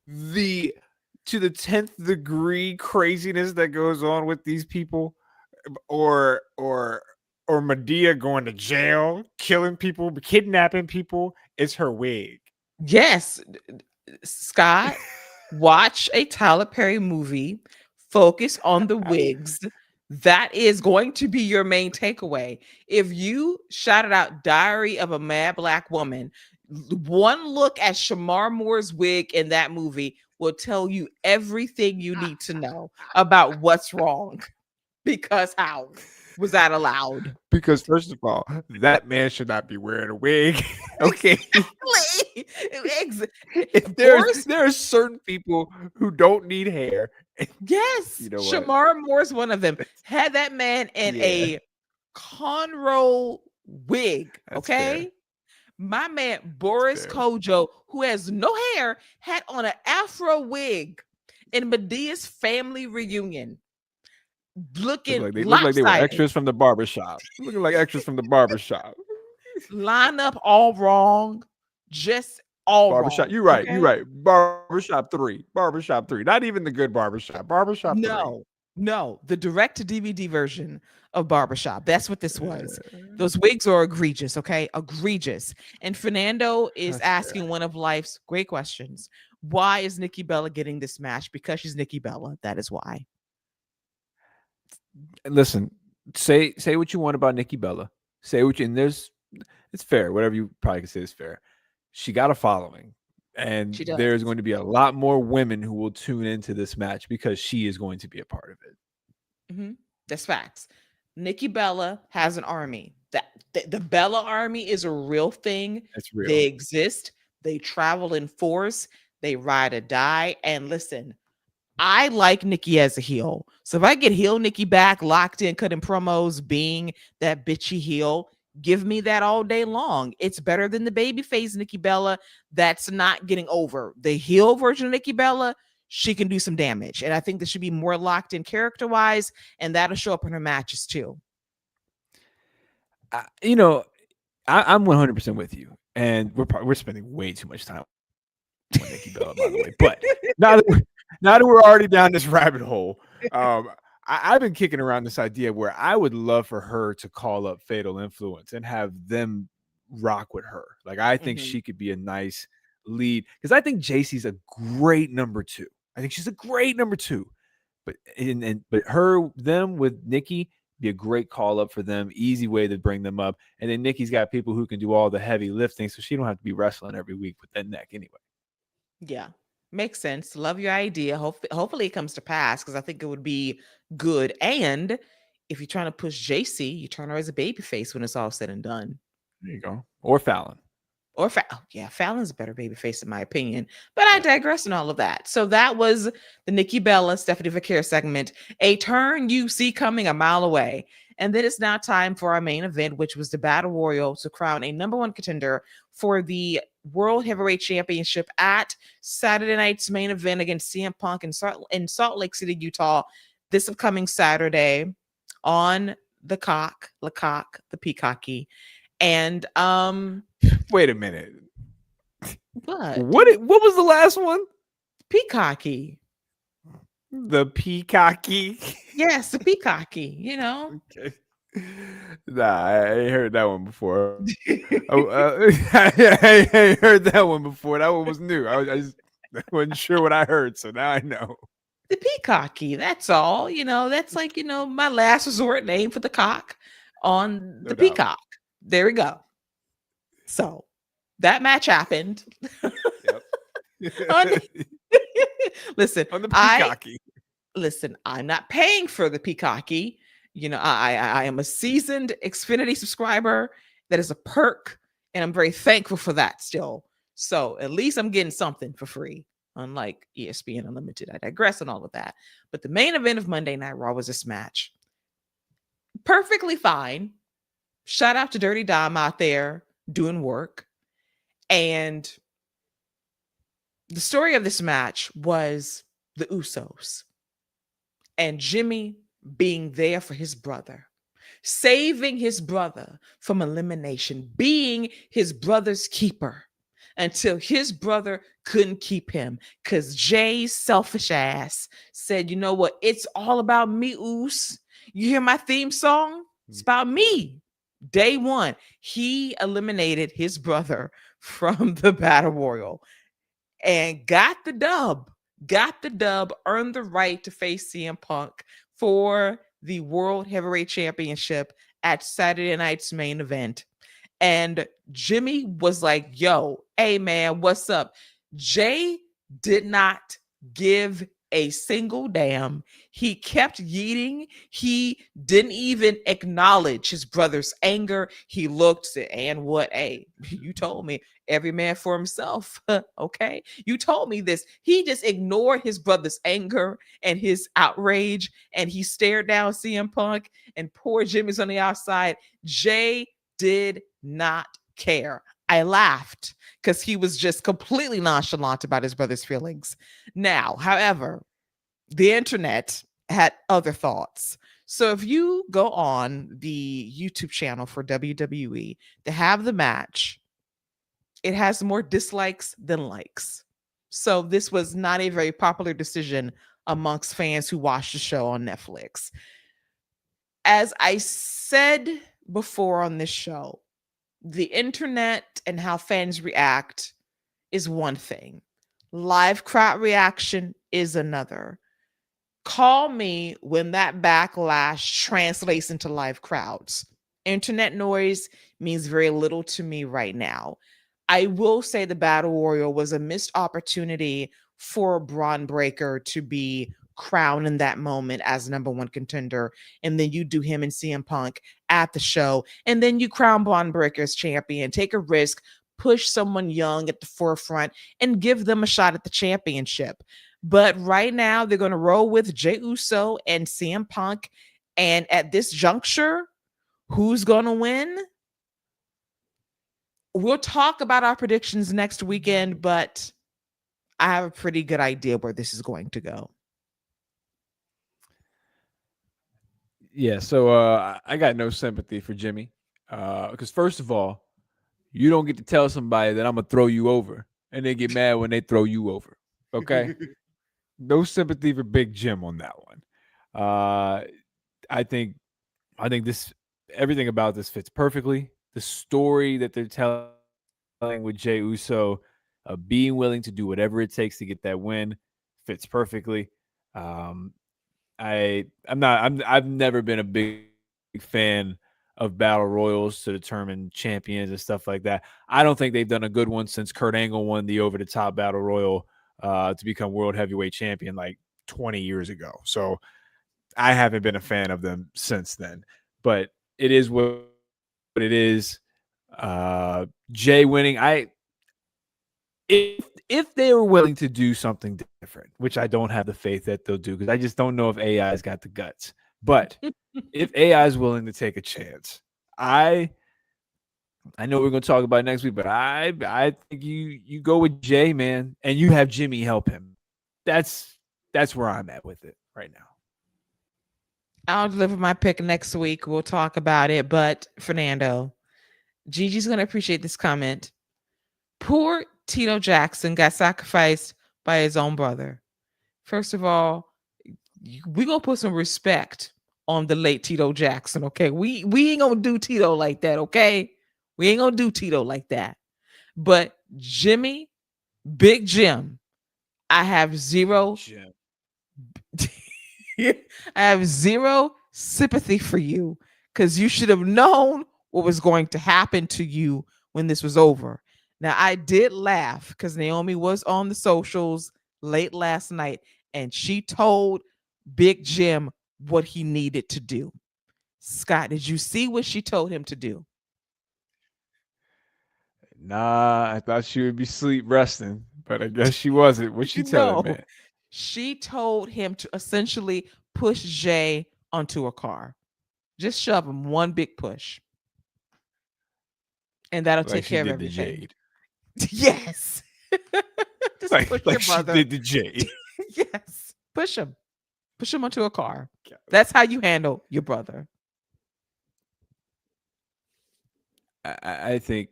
to the 10th degree craziness that goes on with these people, or Medea going to jail, killing people, kidnapping people. It's her wig. Yes, Scott, watch a Tyler Perry movie, focus on the wigs. That is going to be your main takeaway. If you shouted out Diary of a Mad Black Woman, one look at Shamar Moore's wig in that movie will tell you everything you need to know about what's wrong. Because how was that allowed? Because first of all, that man should not be wearing a wig. Okay. If there are certain people who don't need hair. Yes, you know Shamar Moore's one of them. Had that man in a cornrow wig. That's okay. Fair. My man Boris Kojo, who has no hair, had on an afro wig in Medea's family reunion. Look like they were extras from the barbershop. Looking like extras from the barbershop. Line up all wrong. Just all barbershop. Wrong. You're right. Okay? You're right. Barbershop 3. Barbershop 3. Not even the good barbershop. Barbershop 3. No. The direct-to-DVD version of Barbershop. That's what this was. Those wigs are egregious, okay? Egregious. And Fernando is asking one of life's great questions. Why is Nikki Bella getting this match? Because she's Nikki Bella. That is why. Listen, say what you want about Nikki Bella. Say what you, and it's fair. Whatever you probably can say is fair. She got a following, and there's going to be a lot more women who will tune into this match because she is going to be a part of it. Mm-hmm. That's facts. Nikki Bella has an army. The Bella army is a real thing. It's real. They exist. They travel in force. They ride or die. And listen, I like Nikki as a heel. So if I get heel Nikki back, locked in, cutting promos, being that bitchy heel, give me that all day long. It's better than the babyface Nikki Bella that's not getting over. The heel version of Nikki Bella, she can do some damage. And I think that should be more locked in character-wise, and that'll show up in her matches too. I'm 100% with you. And we're spending way too much time on Nikki Nikki Bella, by the way. But now that we're already down this rabbit hole, I've been kicking around this idea where I would love for her to call up Fatal Influence and have them rock with her. Like, I think she could be a nice lead, because I think JC's a great number 2. I think she's a great number 2. But them with Nikki be a great call up for them. Easy way to bring them up. And then Nikki's got people who can do all the heavy lifting, so she don't have to be wrestling every week with that neck anyway. Yeah. Makes sense. Love your idea. Hopefully it comes to pass, because I think it would be good. And if you're trying to push JC, you turn her as a baby face when it's all said and done. There you go. Or Fallon. Fallon's a better baby face in my opinion. But I digress on all of that. So that was the Nikki Bella, Stephanie Vaquer segment. A turn you see coming a mile away. And then it's now time for our main event, which was the Battle Royal to crown a number 1 contender for the World Heavyweight Championship at Saturday night's main event against CM Punk in Salt Lake City, Utah, this upcoming Saturday on the Peacocky. And wait a minute. What was the last one? Peacocky. The Peacocky. Yes, the Peacocky, you know. Okay. Nah, I heard that one before. I heard that one before. That one was new. I wasn't sure what I heard, so now I know. The Peacocky, that's all. You know, that's like, my last resort name for the cock on the Peacock. There we go. So that match happened. Yep. Listen, on the Peacocky. I'm not paying for the Peacocky. I am a seasoned Xfinity subscriber. That is a perk, and I'm very thankful for that still. So at least I'm getting something for free, unlike ESPN Unlimited. I digress on all of that. But the main event of Monday Night Raw was this match. Perfectly fine. Shout out to Dirty Dom out there doing work. And the story of this match was the Usos and Jimmy being there for his brother, saving his brother from elimination, being his brother's keeper until his brother couldn't keep him, because Jay's selfish ass said, you know what? It's all about me, Us. You hear my theme song? It's about me. Day one, he eliminated his brother from the Battle Royal and got the dub, earned the right to face CM Punk for the World Heavyweight Championship at Saturday night's main event. And Jimmy was like, yo, hey man, what's up? Jay did not give a single damn. He kept yeeting. He didn't even acknowledge his brother's anger. He looked, said, and what? Hey, you told me every man for himself. Okay. You told me this. He just ignored his brother's anger and his outrage. And he stared down CM Punk, and poor Jimmy's on the outside. Jay did not care. I laughed because he was just completely nonchalant about his brother's feelings. Now, however, the internet had other thoughts. So if you go on the YouTube channel for WWE to have the match, it has more dislikes than likes. So this was not a very popular decision amongst fans who watched the show on Netflix. As I said before on this show, the internet and how fans react is one thing. Live crowd reaction is another. Call me when that backlash translates into live crowds. Internet noise means very little to me right now. I will say the Battle Royal was a missed opportunity for Braun Breaker to be crowned in that moment as number one contender, and then you do him and CM Punk at the show, and then you crown Braun Breaker as champion, take a risk, push someone young at the forefront, and give them a shot at the championship. But right now, they're going to roll with Jey Uso and CM Punk, and at this juncture, who's going to win? We'll talk about our predictions next weekend, but I have a pretty good idea where this is going to go. Yeah, so I got no sympathy for Jimmy because first of all, you don't get to tell somebody that I'm gonna throw you over and they get mad when they throw you over. Okay, no sympathy for Big Jim on that one. I think this everything about this fits perfectly. The story that they're telling with Jey Uso, being willing to do whatever it takes to get that win, fits perfectly. I've never been a big fan of battle royals to determine champions and stuff like that. I don't think they've done a good one since Kurt Angle won the over the top battle royal to become world heavyweight champion like 20 years ago. So I haven't been a fan of them since then. But it is what it is. Jay winning. If they were willing to do something different, which I don't have the faith that they'll do, because I just don't know if AI's got the guts. But if AI is willing to take a chance, I know we're going to talk about it next week, but I think you go with Jay, man, and you have Jimmy help him. That's where I'm at with it right now. I'll deliver my pick next week. We'll talk about it. But Fernando, Gigi's going to appreciate this comment. Poor Tito Jackson got sacrificed by his own brother. First of all, we're going to put some respect on the late Tito Jackson, okay? We ain't going to do Tito like that, okay? We ain't going to do Tito like that. But Jimmy, Big Jim, I have zero sympathy for you, because you should have known what was going to happen to you when this was over. Now, I did laugh because Naomi was on the socials late last night and she told Big Jim what he needed to do. Scott, did you see what she told him to do? Nah, I thought she would be sleep resting, but I guess she wasn't. What'd she tell him, man? She told him to essentially push Jay onto a car. Just shove him, one big push. And that'll take care of everything. Jade. Yes. Just push your brother. She did the Jade. Yes. Push him. Push him onto a car. That's how you handle your brother. I think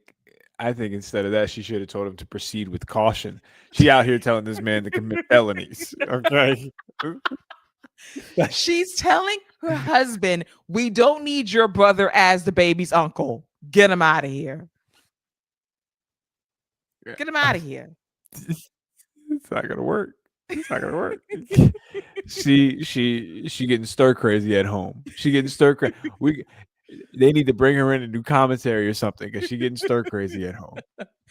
instead of that, she should have told him to proceed with caution. She out here telling this man to commit felonies. Okay. She's telling her husband, we don't need your brother as the baby's uncle. Get him out of here. Get him out of here. It's not gonna work. It's not gonna work. She getting stir crazy at home. She getting stir crazy. They need to bring her in and do commentary or something, because she getting stir crazy at home.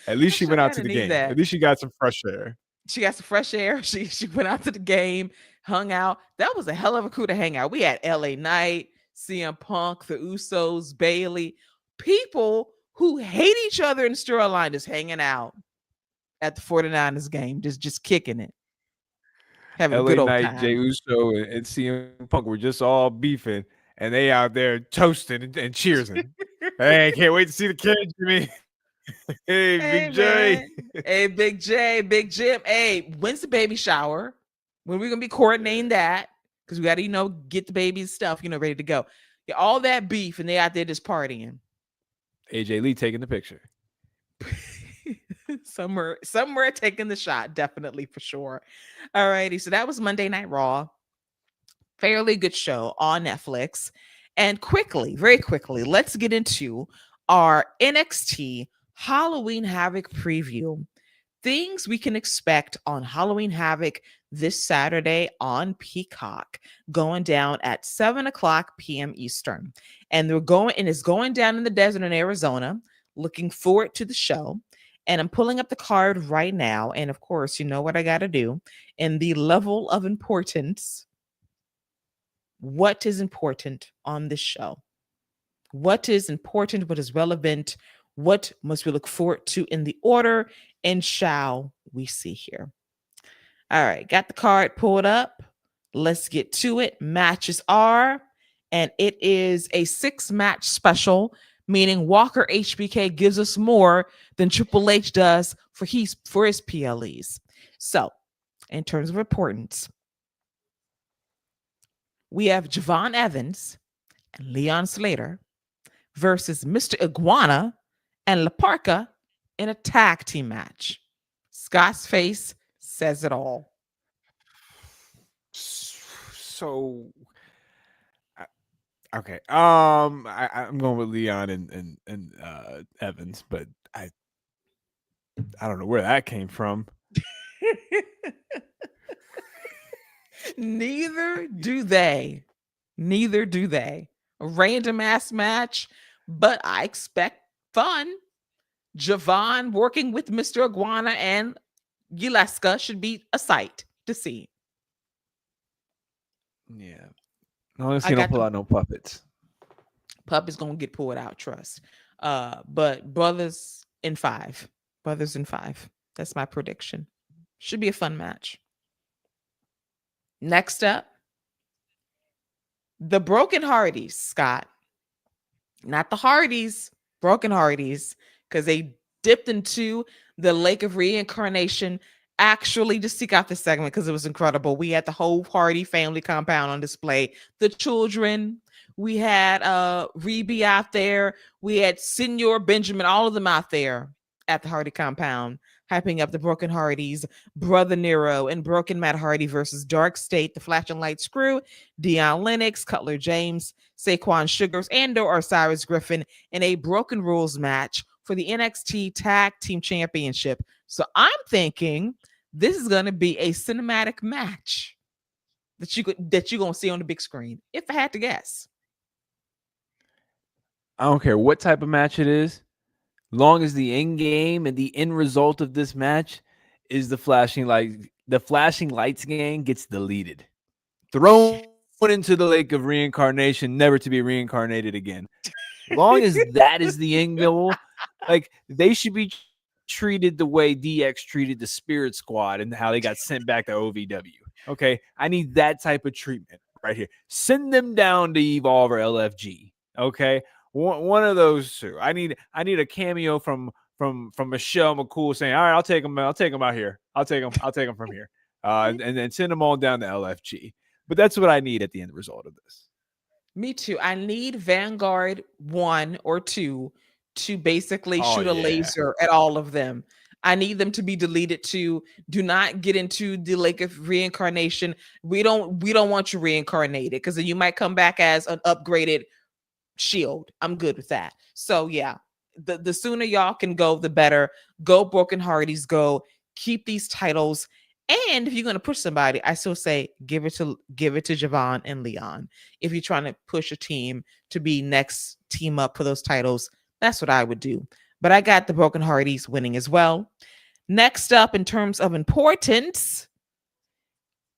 At least she went out to the game. At least she got some fresh air. She got some fresh air. She went out to the game, hung out. That was a hell of a crew to hang out. We had LA Knight, CM Punk, the Usos, Bailey, people who hate each other in storyline just hanging out at the 49ers game, just kicking it. Having a good old Knight, time. Jey Uso, and CM Punk were just all beefing, and they out there toasting and cheersing. Hey, can't wait to see the kids, Jimmy. Hey, Big Jay. Hey, Big J, Big Jim. Hey, when's the baby shower? When are we gonna be coordinating that? Because we gotta, get the baby's stuff, ready to go. Yeah, all that beef, and they out there just partying. AJ Lee taking the picture. somewhere taking the shot, definitely, for sure. All righty, so that was Monday Night Raw. Fairly good show on Netflix. And very quickly, let's get into our NXT Halloween Havoc preview. Things we can expect on Halloween Havoc this Saturday on Peacock, going down at 7:00 p.m. Eastern. And it's going down in the desert in Arizona. Looking forward to the show. And I'm pulling up the card right now. And of course, you know what I got to do. In the level of importance, what is important on this show? What is important? What is relevant? What must we look forward to in the order? And shall we see here? All right, got the card pulled up. Let's get to it. Matches are, and it is a 6-match special, meaning Walker HBK gives us more than Triple H does for his PLEs. So, in terms of importance, we have Javon Evans and Leon Slater versus Mr. Iguana and La Parka in a tag team match. Scott's face says it all. So okay. I'm going with Leon and Evans, but I don't know where that came from. Neither do they. Neither do they. A random ass match, but I expect fun. Javon working with Mr. Iguana and Gileska should be a sight to see. Yeah. Unless I you don't got pull the out no puppets. pup is gonna get pulled out, trust. But brothers in 5. Brothers in 5. That's my prediction. Should be a fun match. Next up, the Broken Hardys, Scott. Not the Hardys, Broken Hardys, because they dipped into the lake of reincarnation actually to seek out this segment because it was incredible. We had the whole Hardy family compound on display. The children, we had Reby out there, we had Senor Benjamin, all of them out there at the Hardy compound, hyping up the Broken Hardys, Brother Nero, and Broken Matt Hardy versus Dark State, the Flashing Lights crew, Deion Lennox, Cutler James, Saquon Sugars, and or Osiris Griffin in a Broken Rules match for the NXT Tag Team Championship. So I'm thinking this is going to be a cinematic match that you're going to see on the big screen, if I had to guess. I don't care what type of match it is, long as the end game and the end result of this match is the flashing lights gang gets deleted, thrown into the lake of reincarnation, never to be reincarnated again. Long as that is the end goal, like they should be treated the way DX treated the Spirit Squad and how they got sent back to OVW. Okay, I need that type of treatment right here. Send them down to Evolve or LFG. Okay, one of those two. I need a cameo from Michelle McCool saying, "All right, I'll take them out here. I'll take them from here, and then send them all down to LFG." But that's what I need at the end result of this. Me too. I need Vanguard 1 or 2 to basically shoot a laser at all of them. I need them to be deleted too. Do not get into the lake of reincarnation. We don't want you reincarnated because then you might come back as an upgraded Shield. I'm good with that. So yeah, the sooner y'all can go, the better. Go Broken Hardys, go. Keep these titles. And if you're going to push somebody, I still say give it to Javon and Leon. If you're trying to push a team to be next team up for those titles, that's what I would do. But I got the Broken Hardys winning as well. Next up, in terms of importance,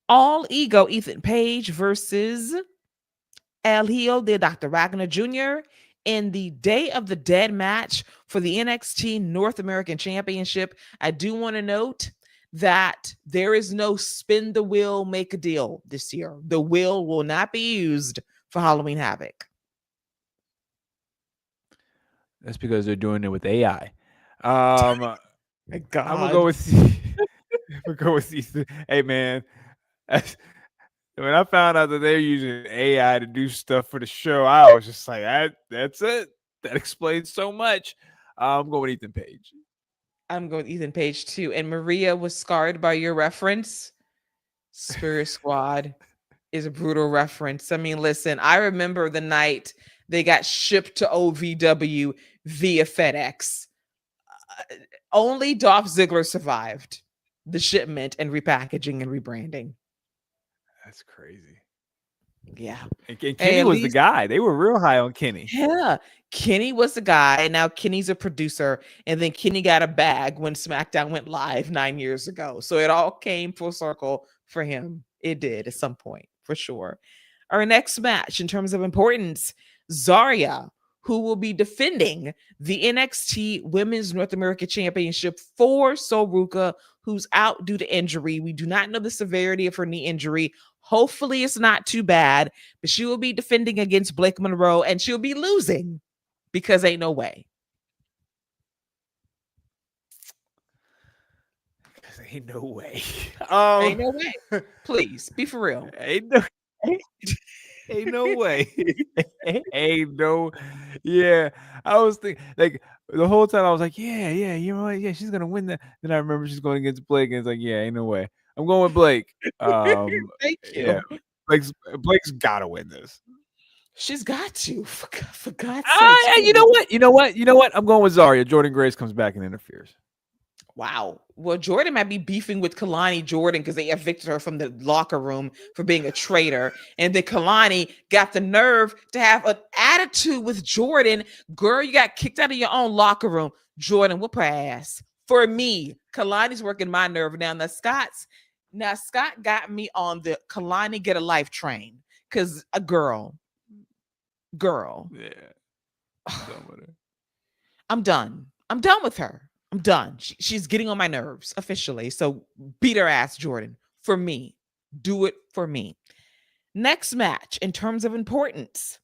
All Ego Ethan Page versus El Hijo de Dr. Wagner Jr. in the Day of the Dead match for the NXT North American Championship. I do want to note that there is no spin the wheel, make a deal this year. The wheel will not be used for Halloween Havoc. That's because they're doing it with AI. My God. I'm gonna go with Ethan. Hey man, when I found out that they're using AI to do stuff for the show, I was just like, that's it. That explains so much. I'm going with Ethan Page. I'm going with Ethan Page too. And Maria was scarred by your reference. Spirit Squad is a brutal reference. I mean, listen, I remember the night they got shipped to OVW via FedEx. Only Dolph Ziggler survived the shipment and repackaging and rebranding. That's crazy. Yeah. And Kenny was the guy. They were real high on Kenny. Yeah. Kenny was the guy. And now Kenny's a producer. And then Kenny got a bag when SmackDown went live 9 years ago. So it all came full circle for him. It did at some point, for sure. Our next match in terms of importance, Zarya, who will be defending the NXT Women's North America Championship for Sol Ruca, who's out due to injury. We do not know the severity of her knee injury. Hopefully it's not too bad, but she will be defending against Blake Monroe and she'll be losing because ain't no way. Ain't no way. Ain't no way. Please be for real. Ain't no Ain't no way. Ain't no. Yeah, I was thinking like the whole time I was like, yeah, you know what? Yeah, she's gonna win that. Then I remember she's going against Blake, and it's like, yeah, ain't no way. I'm going with Blake. Thank you. Yeah, Blake's gotta win this. She's got to, for God's sake. You know what? I'm going with Zarya. Jordan Grace comes back and interferes. Wow. Well, Jordan might be beefing with Kalani Jordan because they evicted her from the locker room for being a traitor. And then Kalani got the nerve to have an attitude with Jordan. Girl, you got kicked out of your own locker room. Jordan, whoop her ass. For me, Kalani's working my nerve now. Now Scott got me on the Kalani get a life train because a girl. Yeah. I'm done with her. I'm done. I'm done with her. I'm done. She's getting on my nerves officially. So beat her ass, Jordan. For me. Do it for me. Next match in terms of importance.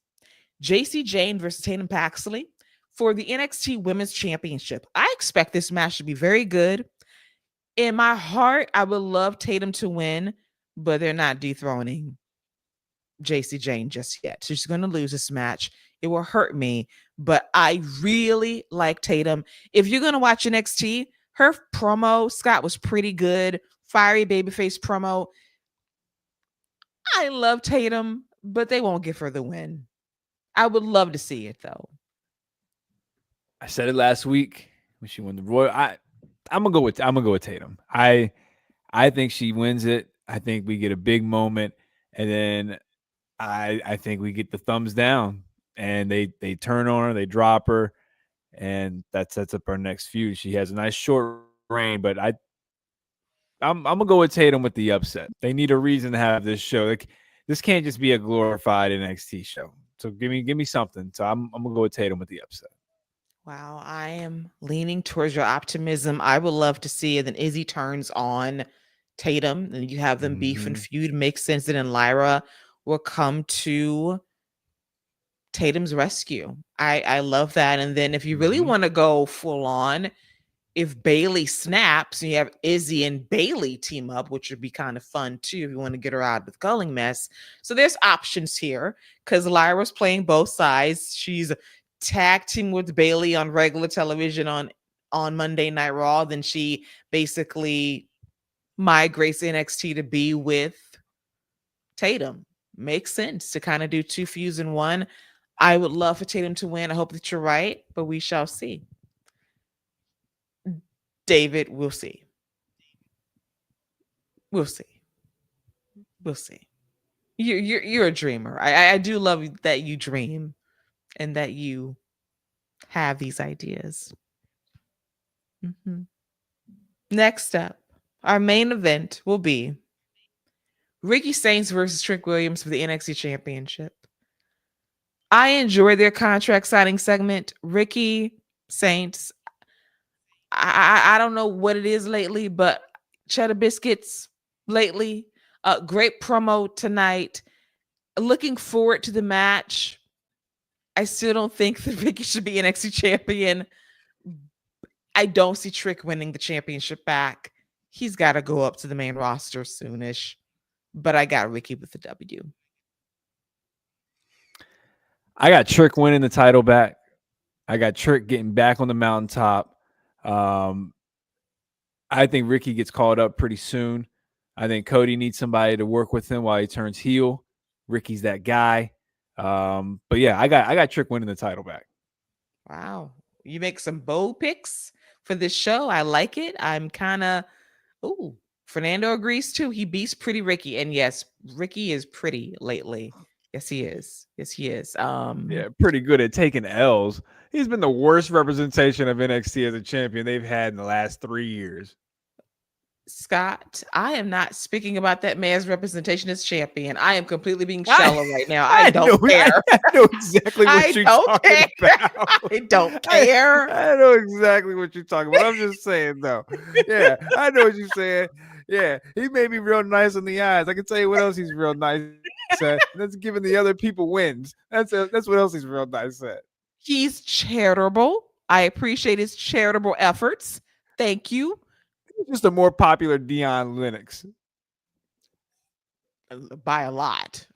Jacy Jayne versus Tatum Paxley for the NXT Women's Championship. I expect this match to be very good. In my heart, I would love Tatum to win, but they're not dethroning Jacy Jayne just yet. So she's going to lose this match. It will hurt me, but I really like Tatum. If you're going to watch NXT, her promo, Scott, was pretty good. Fiery babyface promo. I love Tatum, but they won't give her the win. I would love to see it, though. I said it last week when she won the Royal. I'm gonna go with Tatum. I think she wins it. I think we get a big moment, and then I think we get the thumbs down, and they turn on her, they drop her, and that sets up our next feud. She has a nice short reign, but I'm gonna go with Tatum with the upset. They need a reason to have this show. Like this can't just be a glorified NXT show. So give me something. So I'm gonna go with Tatum with the upset. Wow, I am leaning towards your optimism. I would love to see it. Then Izzy turns on Tatum, and you have them beef and feud. Makes sense. And then Lyra will come to Tatum's rescue. I love that. And then if you really want to go full on, if Bailey snaps and you have Izzy and Bailey team up, which would be kind of fun too if you want to get her out with Gulling Mess. So there's options here because Lyra's playing both sides. She's tag team with Bailey on regular television on Monday Night Raw. Then she basically migrates NXT to be with Tatum. Makes sense to kind of do two feuds in one. I would love for Tatum to win. I hope that you're right, but we shall see. David, we'll see. We'll see. We'll see. You're a dreamer. I do love that you dream and that you have these ideas. Next up, our main event will be Ricky Saints versus Trick Williams for the NXT Championship. I enjoyed their contract signing segment. Ricky Saints, I don't know what it is lately, but cheddar biscuits lately. Great promo tonight. Looking forward to the match. I still don't think that Ricky should be NXT champion. I don't see Trick winning the championship back. He's got to go up to the main roster soonish. But I got Ricky with the W. I got Trick winning the title back. I got Trick getting back on the mountaintop. I think Ricky gets called up pretty soon. I think Cody needs somebody to work with him while he turns heel. Ricky's that guy. But yeah, I got Trick winning the title back. Wow. You make some bold picks for this show. I like it. I'm kind of, Fernando agrees too. He beats pretty Ricky. And yes, Ricky is pretty lately. Yes, he is. Yes, he is. Yeah, pretty good at taking L's. He's been the worst representation of NXT as a champion they've had in the last 3 years. Scott, I am not speaking about that man's representation as champion. I am completely being shallow right now. I don't care. I know exactly what you're talking about. I don't care. I know exactly what you're talking about. I'm just saying, though. Yeah, I know what you're saying. Yeah, he may be real nice in the eyes. I can tell you what else he's real nice at. That's giving the other people wins. That's what else he's real nice at. He's charitable. I appreciate his charitable efforts. Thank you. Just a more popular Dion Lennox. by a lot.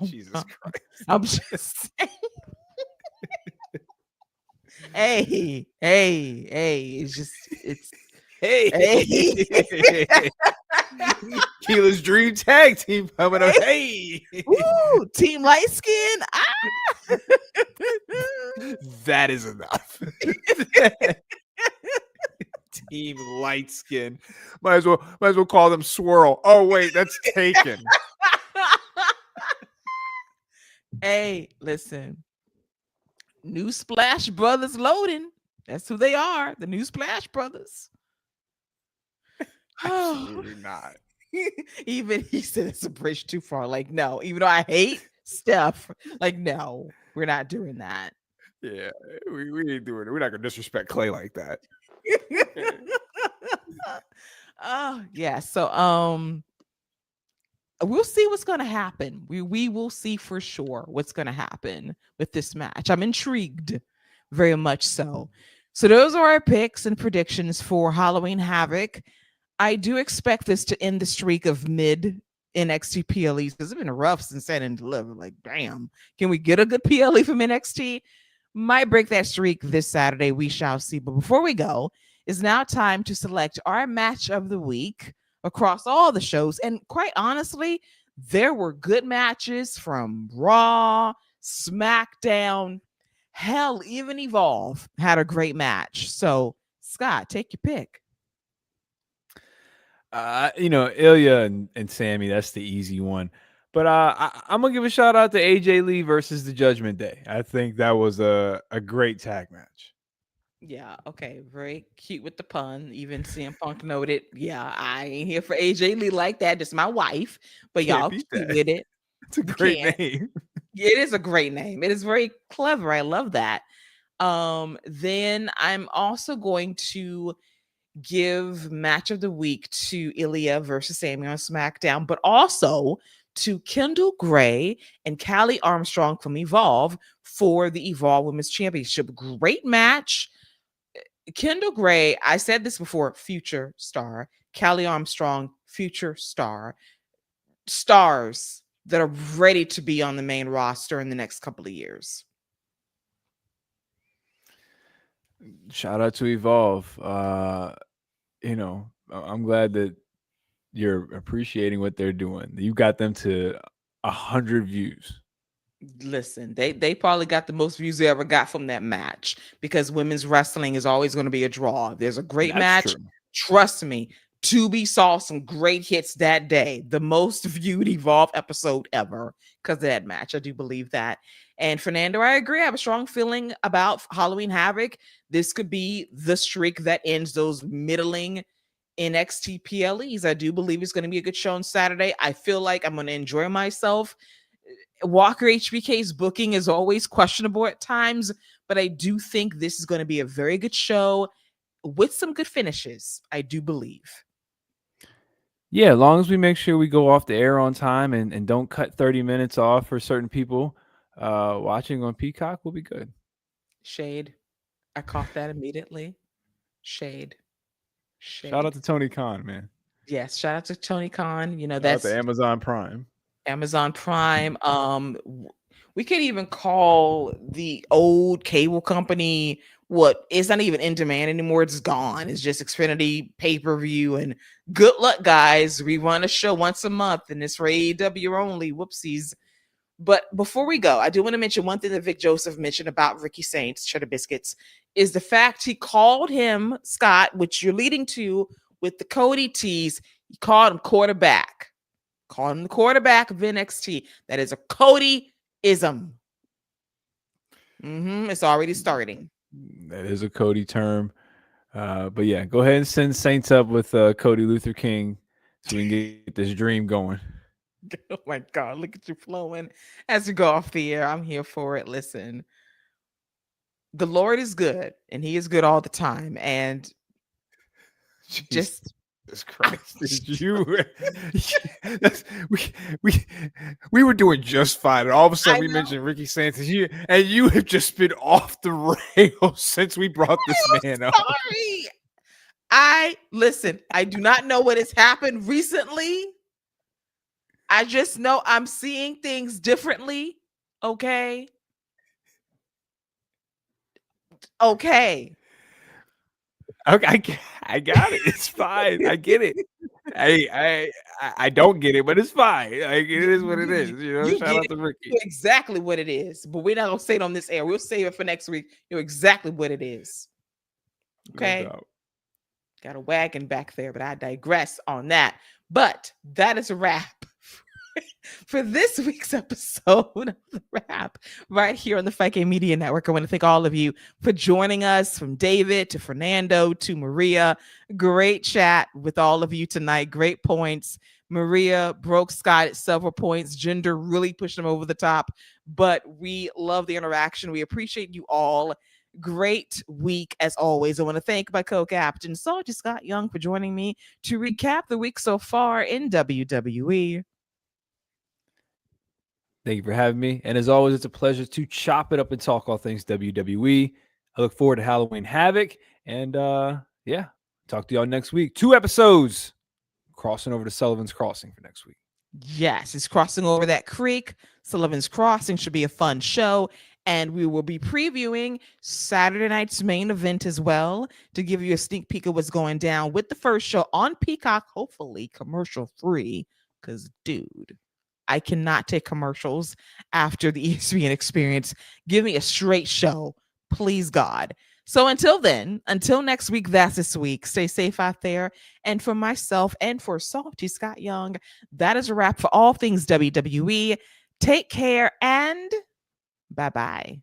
Jesus Christ. I'm just saying. Hey, it's Hey. Keila's dream tag team coming up. Hey. Woo, Team Light Skin. That is enough. Team Light Skin. Might as well call them Swirl. Oh wait, that's taken. Hey, listen. New Splash Brothers loading. That's who they are. The New Splash Brothers. Absolutely not. Even he said it's a bridge too far. Like, no, even though I hate Steph, like, no, we're not doing that. Yeah, we ain't doing it. We're not gonna disrespect Clay like that. Oh, yeah. So we'll see what's gonna happen. We will see for sure what's gonna happen with this match. I'm intrigued, very much so. So those are our picks and predictions for Halloween Havoc. I do expect this to end the streak of mid NXT PLEs because it's been rough since Stand and Deliver. Like, damn, can we get a good PLE from NXT? Might break that streak this Saturday. We shall see. But before we go, it's now time to select our match of the week across all the shows. And quite honestly, there were good matches from Raw, SmackDown, hell, even Evolve had a great match. So, Scott, take your pick. Ilja and Sami, that's the easy one. But I'm gonna give a shout out to AJ Lee versus the Judgment Day. I think that was a great tag match. Yeah, okay, very cute with the pun. Even CM Punk noted, yeah, I ain't here for AJ Lee like that. This is my wife, but y'all cute with it. It's a great name. It is a great name. It is very clever. I love that. Then I'm also going to give match of the week to Ilja versus Sami on SmackDown, but also to Kendall Gray and Callie Armstrong from Evolve for the Evolve Women's Championship. Great match. Kendall Gray, I said this before, future star. Callie Armstrong, future star. Stars that are ready to be on the main roster in the next couple of years. Shout out to Evolve. I'm glad that you're appreciating what they're doing. You got them to 100 views. Listen, they probably got the most views they ever got from that match because women's wrestling is always going to be a draw. There's a great match. True. Trust me, Tubi saw some great hits that day. The most viewed Evolve episode ever because of that match. I do believe that. And Fernando, I agree. I have a strong feeling about Halloween Havoc. This could be the streak that ends those middling NXT PLEs. I do believe it's going to be a good show on Saturday. I feel like I'm going to enjoy myself. Walker HBK's booking is always questionable at times, but I do think this is going to be a very good show with some good finishes, I do believe. Yeah, as long as we make sure we go off the air on time and don't cut 30 minutes off for certain people watching on Peacock, we'll be good. Shade. I caught that immediately. Shade. Shout out to Tony Khan, man. Yes, shout out to Tony Khan. That's Amazon Prime. Amazon Prime. We can't even call the old cable company it's not even in demand anymore. It's gone. It's just Xfinity pay-per-view. And good luck, guys. We run a show once a month, and it's for AEW only. Whoopsies. But before we go, I do want to mention one thing that Vic Joseph mentioned about Ricky Saints, Cheddar Biscuits, is the fact he called him, Scott, which you're leading to with the Cody tease. He called him quarterback. Called him the quarterback of NXT. That is a Cody-ism. It's already starting. That is a Cody term. But yeah, go ahead and send Saints up with Cody Luther King so we can get this dream going. Oh my God, look at you flowing as you go off the air. I'm here for it. Listen, the Lord is good, and he is good all the time. And just... Jesus Christ, we were doing just fine, and all of a sudden we mentioned Ricky Sanchez, and you have just been off the rails since we brought this man up. Sorry, I do not know what has happened recently. I just know I'm seeing things differently. Okay. Okay, I got it. It's fine. I get it. I don't get it, but it's fine. It is what it is. Shout out to Ricky. Exactly what it is. But we're not gonna say it on this air. We'll save it for next week. You know exactly what it is. Okay. No doubt. Got a wagon back there, but I digress on that. But that is a wrap for this week's episode of The Wrap right here on the Fight Game Media Network. I want to thank all of you for joining us, from David to Fernando to Maria. Great chat with all of you tonight. Great points. Maria broke Scott at several points. Gender really pushed him over the top, but we love the interaction. We appreciate you all. Great week as always. I want to thank my co-captain Salty Scott Young for joining me to recap the week so far in WWE. Thank you for having me. And as always, it's a pleasure to chop it up and talk all things WWE. I look forward to Halloween Havoc. And yeah, talk to y'all next week. 2 episodes crossing over to Sullivan's Crossing for next week. Yes, it's crossing over that creek. Sullivan's Crossing should be a fun show. And we will be previewing Saturday night's main event as well, to give you a sneak peek of what's going down with the first show on Peacock, hopefully commercial free. Because, dude, I cannot take commercials after the ESPN experience. Give me a straight show, please, God. So until then, until next week, that's this week. Stay safe out there. And for myself and for Salty Scott Young, that is a wrap for all things WWE. Take care and bye-bye.